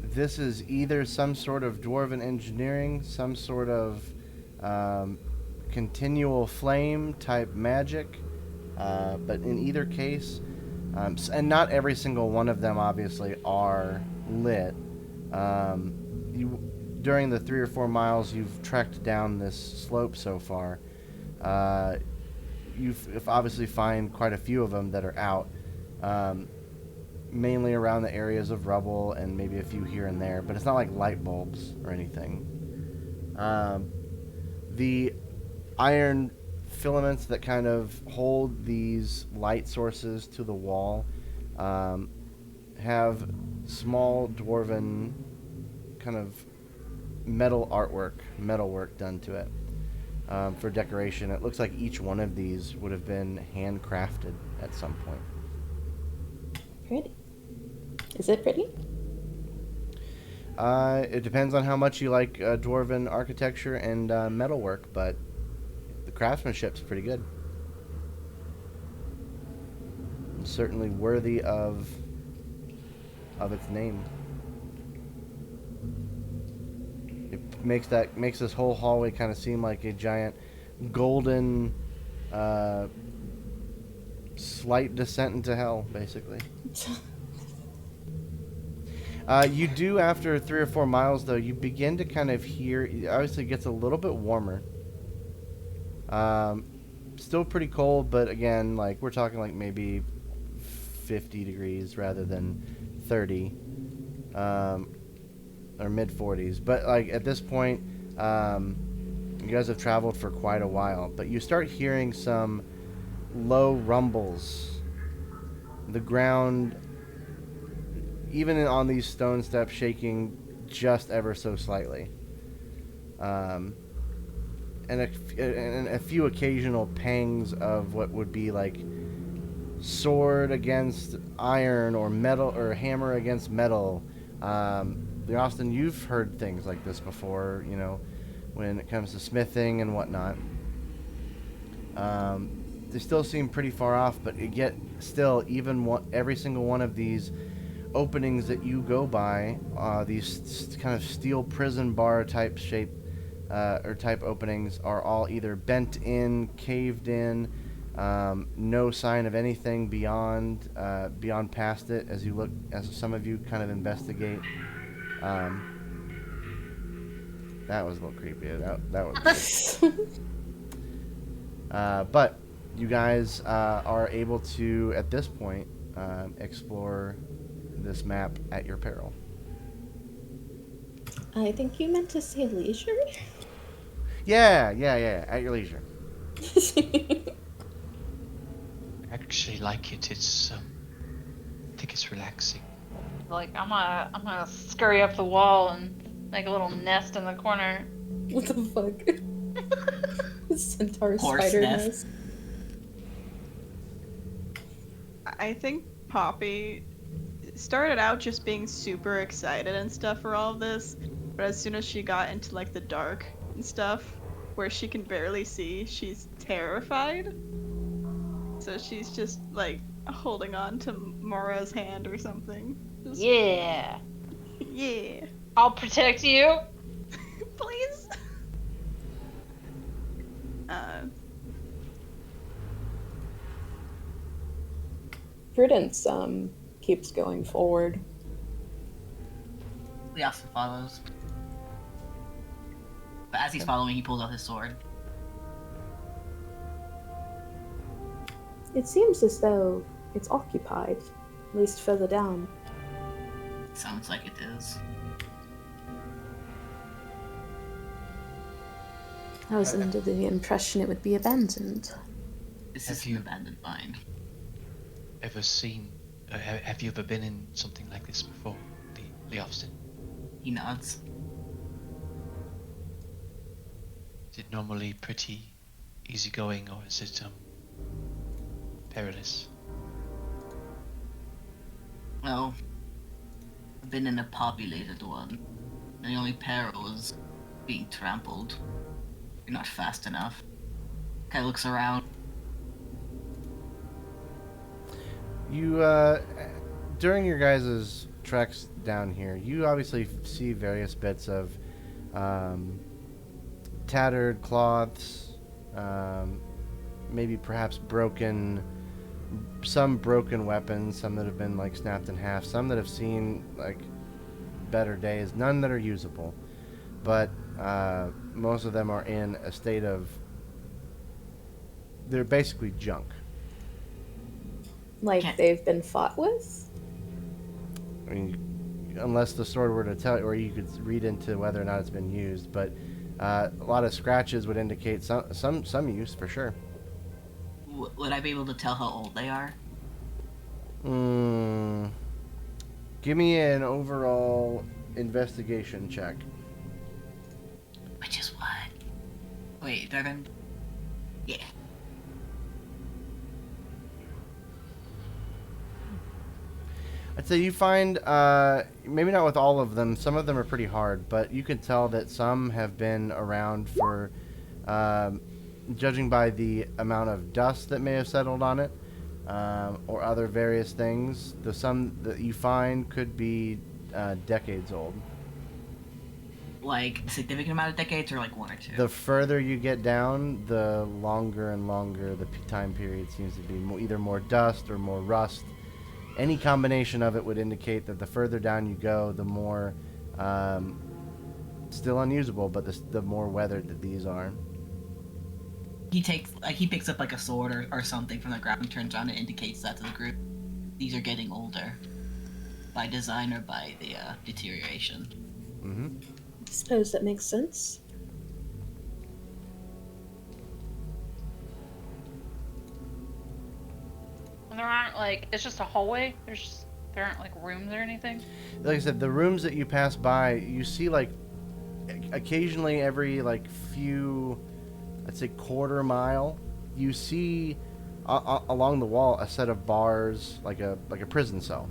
This is either some sort of dwarven engineering, some sort of continual flame type magic, but in either case, and not every single one of them obviously are lit. During the 3 or 4 miles you've trekked down this slope so far, you've obviously find quite a few of them that are out, mainly around the areas of rubble and maybe a few here and there, but it's not like light bulbs or anything. The iron filaments that kind of hold these light sources to the wall have small dwarven kind of metalwork done to it for decoration. It looks like each one of these would have been handcrafted at some point. Pretty. Is it pretty? It depends on how much you like dwarven architecture and metalwork, but the craftsmanship's pretty good. It's certainly worthy of its name. It makes this whole hallway kind of seem like a giant golden slight descent into hell, basically. You do, after 3 or 4 miles, though, you begin to kind of hear, obviously it gets a little bit warmer. Still pretty cold, but again, like, we're talking like maybe 50 degrees rather than 30, or mid-40s. But, like, at this point, you guys have traveled for quite a while, but you start hearing some low rumbles. The ground, even on these stone steps, shaking just ever so slightly. And a few occasional pangs of what would be like sword against iron or metal or hammer against metal. Austin, you've heard things like this before, when it comes to smithing and whatnot. They still seem pretty far off, but yet still, every single one of these openings that you go by, these kind of steel prison bar type shape or type openings, are all either bent in, caved in, no sign of anything beyond past it as some of you kind of investigate. That was a little creepy. That was creepy. But you guys are able to, at this point, explore this map at your peril. I think you meant to say leisure? Yeah, at your leisure. I actually like it. I think it's relaxing. Like, I'm gonna scurry up the wall and make a little nest in the corner. What the fuck? Centaur Horse spider nest. nest. I think Poppy started out just being super excited and stuff for all of this, but as soon as she got into like the dark and stuff, where she can barely see, she's terrified. So she's just like holding on to Mora's hand or something. Just, Yeah. yeah. I'll protect you. Please. Prudence keeps going forward. Leof follows. But as he's following, he pulls out his sword. It seems as though it's occupied, at least further down. Sounds like it is. I was under the impression it would be abandoned. This Have is you- an abandoned mine. Ever seen? Have you ever been in something like this before, Leofston? He nods. Is it normally pretty easygoing, or is it perilous? Well, I've been in a populated one. The only peril is being trampled. You're not fast enough. Guy looks around. You, during your guys' treks down here, you obviously see various bits of tattered cloths, maybe perhaps some broken weapons, some that have been like snapped in half, some that have seen like better days, none that are usable. But most of them are in a state of, they're basically junk. Like they've been fought with? I mean, unless the sword were to tell, or you could read into whether or not it's been used, but a lot of scratches would indicate some use for sure. Would I be able to tell how old they are? Give me an overall investigation check. Which is what? Wait, Devin? Yeah. I'd say you find, maybe not with all of them, some of them are pretty hard, but you can tell that some have been around for, judging by the amount of dust that may have settled on it, or other various things, the some that you find could be decades old. Like, a significant amount of decades, or like one or two? The further you get down, the longer and longer the time period seems to be, either more dust or more rust. Any combination of it would indicate that the further down you go, the more still unusable, but the more weathered that these are. He picks up like a sword or something from the ground and turns around and indicates that to the group. These are getting older. By design or by the deterioration. Mm-hmm. I suppose that makes sense. And there aren't like, it's just a hallway. There aren't like rooms or anything. Like I said, the rooms that you pass by, you see like occasionally every like few, I'd say quarter mile, you see along the wall a set of bars, like a prison cell.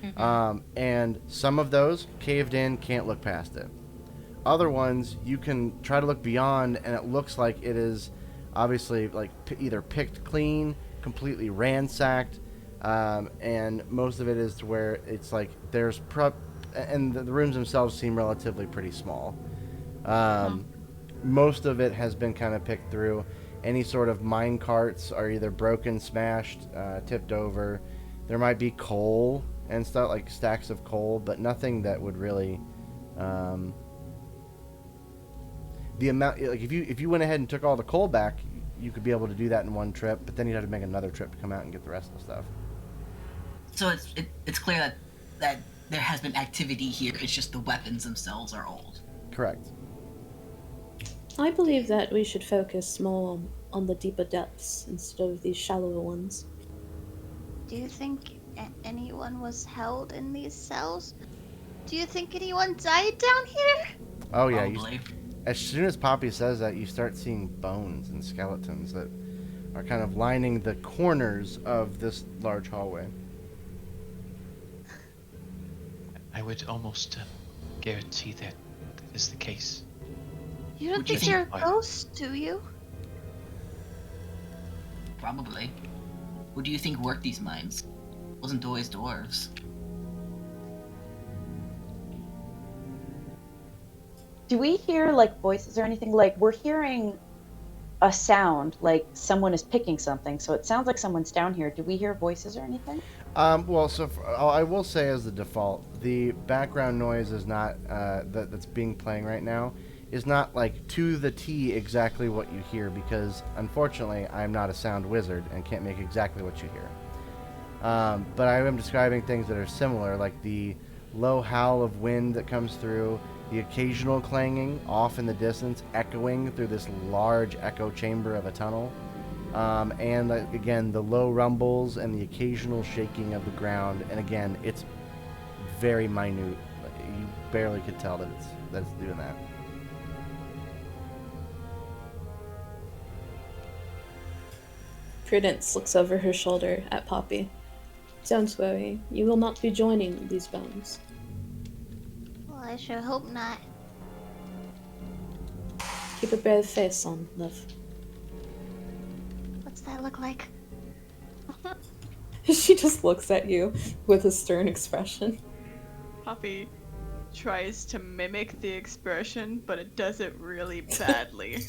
Mm-hmm. And some of those caved in, can't look past it. Other ones you can try to look beyond, and it looks like it is obviously like either picked clean, completely ransacked, and most of it is to where it's like there's and the rooms themselves seem relatively pretty small. Most of it has been kind of picked through. Any sort of mine carts are either broken, smashed, tipped over. There might be coal and stuff, like stacks of coal, but nothing that would really the amount, like if you went ahead and took all the coal back, you could be able to do that in one trip, but then you'd have to make another trip to come out and get the rest of the stuff. So it's clear that there has been activity here. It's just the weapons themselves are old. Correct. I believe that we should focus more on the deeper depths instead of these shallower ones. Do you think anyone was held in these cells? Do you think anyone died down here? Oh yeah. Probably. As soon as Poppy says that, you start seeing bones and skeletons that are kind of lining the corners of this large hallway. I would almost guarantee that is the case. You don't Would you think you're a think- ghost, do you? Probably. Who do you think worked these mines? Wasn't always dwarves. Do we hear like voices or anything? Like we're hearing a sound, like someone is picking something. So it sounds like someone's down here. Do we hear voices or anything? I will say as the default, the background noise is not that's being playing right now is not like to the T exactly what you hear, because unfortunately I'm not a sound wizard and can't make exactly what you hear. But I am describing things that are similar, like the low howl of wind that comes through, the occasional clanging off in the distance, echoing through this large echo chamber of a tunnel. And again, the low rumbles and the occasional shaking of the ground. And again, it's very minute. You barely could tell that it's doing that. Prudence looks over her shoulder at Poppy. Don't worry, you will not be joining these bones. Well, I sure hope not. Keep a brave face on, love. What's that look like? She just looks at you with a stern expression. Poppy tries to mimic the expression, but it does it really badly.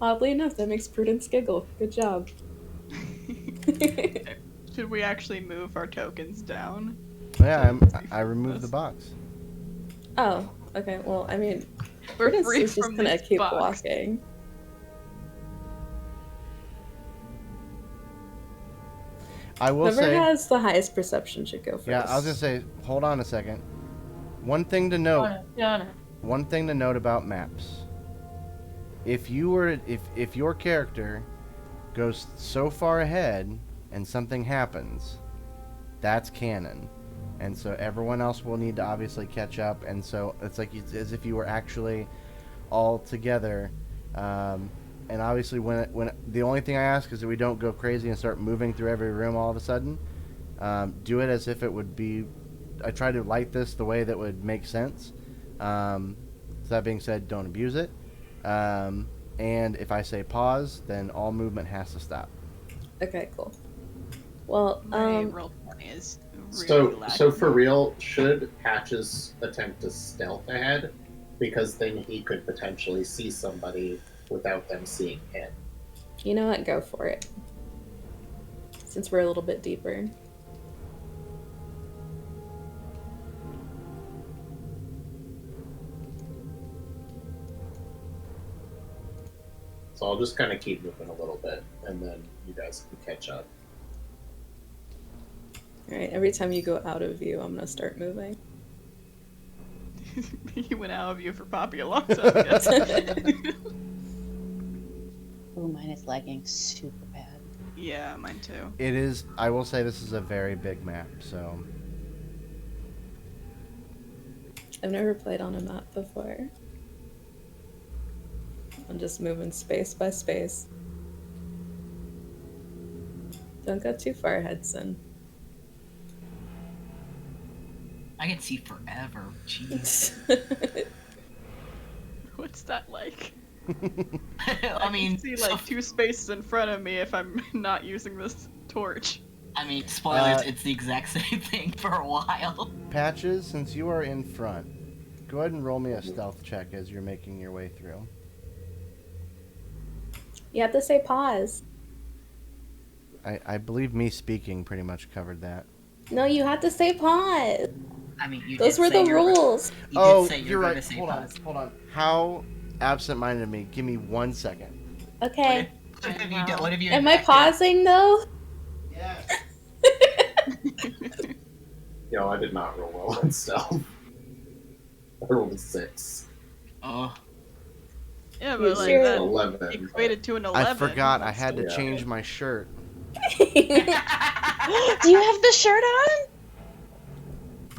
Oddly enough, that makes Prudence giggle. Good job. Should we actually move our tokens down? Yeah, I removed the box. Oh, okay. Well, I mean, We're Prudence free is just from gonna this keep box. walking. I will Whoever say, has the highest perception should go first. yeah, I was gonna say, hold on a second. One thing to note. One thing to note about maps. If your character goes so far ahead and something happens, that's canon. And so everyone else will need to obviously catch up, and so it's like as if you were actually all together. And obviously when the only thing I ask is that we don't go crazy and start moving through every room all of a sudden. Do it as if it would be. I try to light this the way that would make sense. So that being said, don't abuse it. And if I say pause, then all movement has to stop. Okay, cool. Well, My roll 20 is really So lacking. for real, should Patches attempt to stealth ahead? Because then he could potentially see somebody without them seeing him. you know what? Go for it. Since we're a little bit deeper. So I'll just kind of keep moving a little bit, and then you guys can catch up. Alright, every time you go out of view, I'm gonna start moving. You went out of view for Poppy a long time ago. Oh, mine is lagging super bad. Yeah, mine too. It is. I will say this is a very big map, so I've never played on a map before. I'm just moving space by space. Don't go too far ahead, son. I can see forever. Jeez. What's that like? I mean, see like two spaces in front of me if I'm not using this torch. I mean, spoilers. It's the exact same thing for a while. Patches, since you are in front, go ahead and roll me a stealth check as you're making your way through. You have to say pause. I believe me speaking pretty much covered that. No, you have to say pause. I mean, you Those did were say the you were- rules. You Oh, did say you're going right. to say Hold on, pause. hold on. How absent-minded of me. Give me 1 second. Okay. What have you done? What have you Am I enacted? pausing though? Yes. Yo, I did not roll well on stealth. I rolled a 6. Oh, Yeah, You but like sure? that 11. equated to an 11. I forgot I had to Yeah. change my shirt. Do you have the shirt on?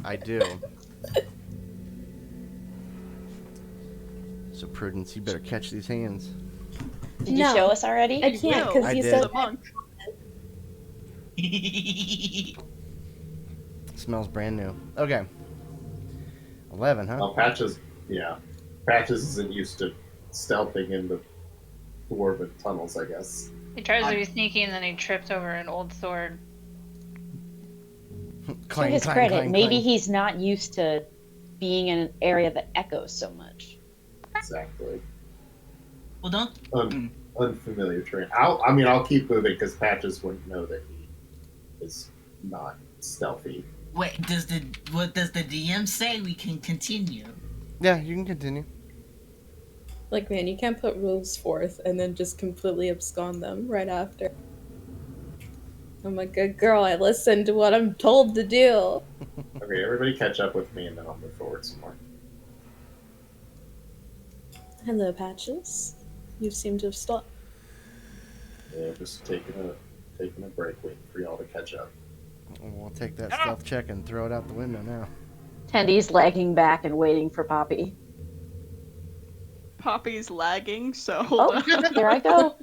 I do. So Prudence, you better catch these hands. Did No. you show us already? I can't will. because I you did. said The monk. Smells brand new. Okay. 11, huh? Patches, yeah. Patches isn't used to stealthing in the dwarven tunnels, I guess. He tries to be sneaky and then he trips over an old sword. To his credit, maybe he's not used to being in an area that echoes so much. Exactly. Well, don't. Unfamiliar terrain. I'll keep moving because Patches wouldn't know that he is not stealthy. Wait, what does the DM say? We can continue. Yeah, you can continue. Like, man, you can't put rules forth and then just completely abscond them right after. I'm a good girl. I listen to what I'm told to do. Okay, everybody catch up with me and then I'll move forward some more. Hello, Patches. You seem to have stopped. Yeah, just taking a break, waiting for y'all to catch up. We'll take that stealth check and throw it out the window now. Tendy's lagging back and waiting for Poppy. Poppy's lagging, so Oh, here I go.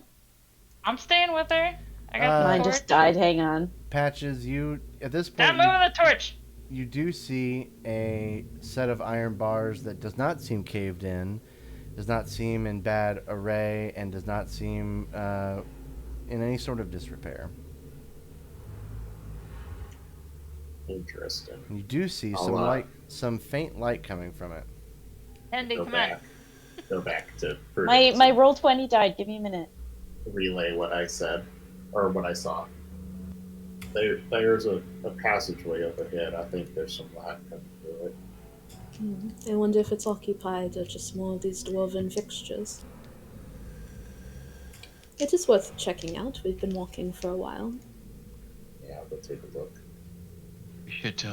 I'm staying with her. I got the Mine torch. just died. Hang on. Patches, you at this Stop point moving the torch. you do see a set of iron bars that does not seem caved in, does not seem in bad array, and does not seem in any sort of disrepair. Interesting. You do see some faint light coming from it. Andy, Go come back. on. Go back to My roll 20 died. Give me a minute. relay what I said or what I saw. There's a passageway up ahead. I think there's some light coming through it. I wonder if it's occupied or just more of these dwarven fixtures. It is worth checking out. We've been walking for a while. Yeah, go take a look. We should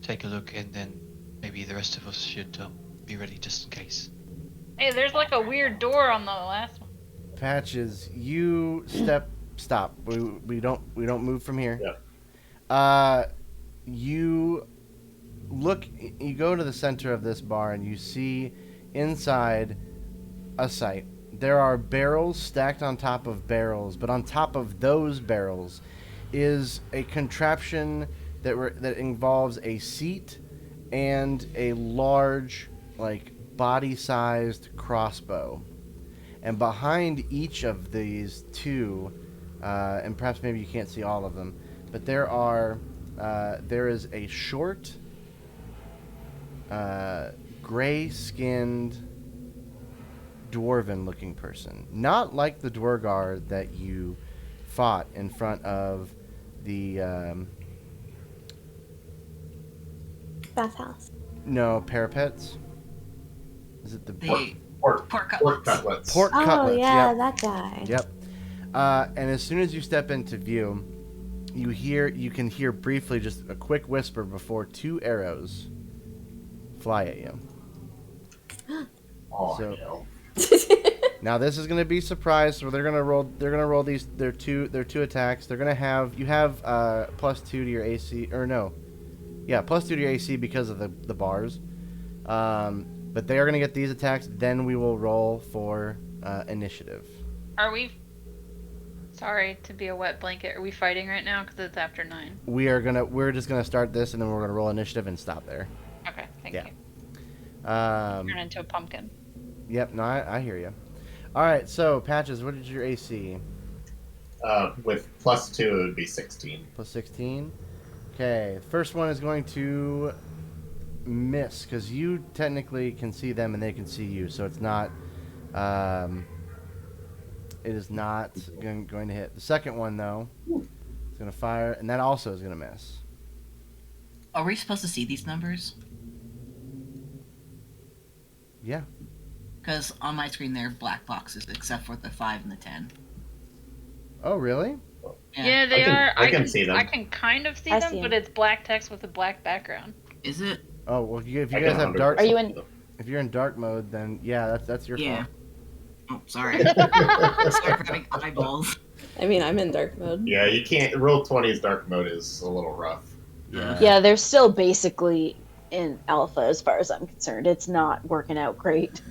take a look, and then maybe the rest of us should be ready just in case. Hey, there's like a weird door on the last one. Patches, you stop. We don't move from here. Yeah. You go to the center of this bar and you see inside a sight. There are barrels stacked on top of barrels, but on top of those barrels is a contraption that involves a seat and a large, like, body-sized crossbow. And behind each of these two, and perhaps maybe you can't see all of them, but there is a short, gray-skinned, dwarven-looking person. Not like the Dwargar that you fought in front of the... Bathhouse. No, parapets. Is it the... Pork cutlets. Pork cutlets, yeah, yep. that guy. Yep. And as soon as you step into view, you can hear briefly just a quick whisper before two arrows fly at you. Oh, So- hell. Now this is going to be surprise. So they're going to roll these their two attacks. They're going to have +2 to your AC, or no. Yeah, +2 to your AC because of the bars. But they are going to get these attacks, then we will roll for initiative. Are we? Sorry to be a wet blanket. Are we fighting right now? Because it's after 9. We're just gonna start this, and then we're gonna roll initiative and stop there. Okay, thank Yeah. you. Turn into a pumpkin. Yep. No, I hear you. All right. So Patches, what is your AC? With +2, it would be 16. +16. Okay. First one is going to miss because you technically can see them and they can see you, so it's not. It is not going to hit. The second one though, is going to fire, and that also is going to miss. Are we supposed to see these numbers? Yeah. Because on my screen they're black boxes, except for the 5 and the 10. Oh really? Yeah, they I are. can see them. I can kind of see I them, see but 'em. it's black text with a black background. Is it? Oh well, if you I guys can have dark, Are you in? if you're in dark mode, then yeah, that's your Yeah. fault. Oh, sorry. Sorry for having eyeballs. I mean, I'm in dark mode. Yeah, you can't. Roll 20's dark mode is a little rough. Yeah, they're still basically in alpha as far as I'm concerned. It's not working out great.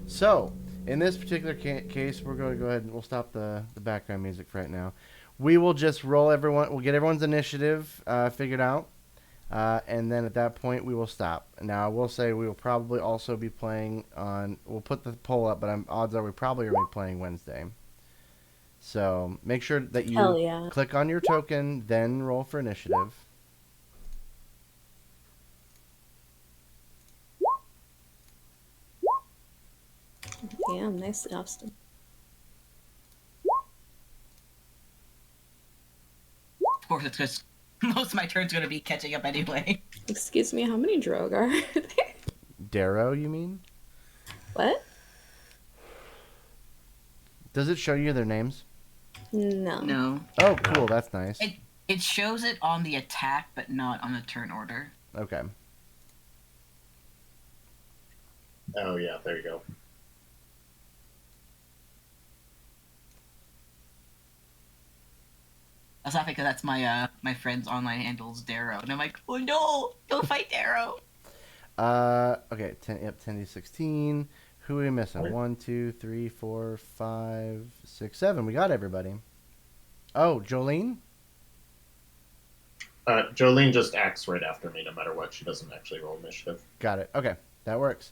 So, in this particular case, we're going to go ahead and we'll stop the background music for right now. We will just roll everyone. We'll get everyone's initiative figured out. And then at that point, we will stop. Now, I will say we will probably also be playing on... We'll put the poll up, but odds are we probably are going to be playing Wednesday. So make sure that Hell you yeah. click on your token, then roll for initiative. Damn, nicely, Austin. Of course, it's because most of my turn's going to be catching up anyway. Excuse me, how many Drogue are there? Darrow, you mean? What? Does it show you their names? No. No. Oh, cool. That's nice. It shows it on the attack, but not on the turn order. Okay. Oh yeah, there you go. I was laughing because that's my friend's online handle's Darrow, and I'm like, oh no, don't fight Darrow. Okay. 10 to 16. Who are we missing? 1, 2, 3, 4, 5, 6, 7. We got everybody. Oh, Jolene? Jolene just acts right after me no matter what. She doesn't actually roll initiative. Got it. Okay. That works.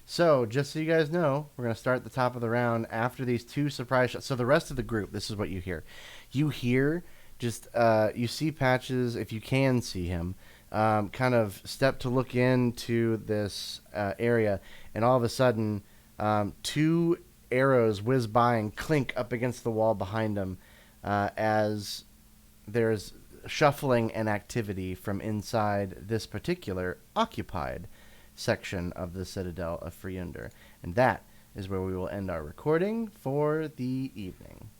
So, just so you guys know, we're going to start at the top of the round after these 2 surprise shots. So, the rest of the group, this is what you hear. You hear just, you see Patches, if you can see him, kind of step to look into this area, and all of a sudden, 2 arrows whiz by and clink up against the wall behind him as there's shuffling and activity from inside this particular occupied section of the Citadel of Friundor. And that is where we will end our recording for the evening.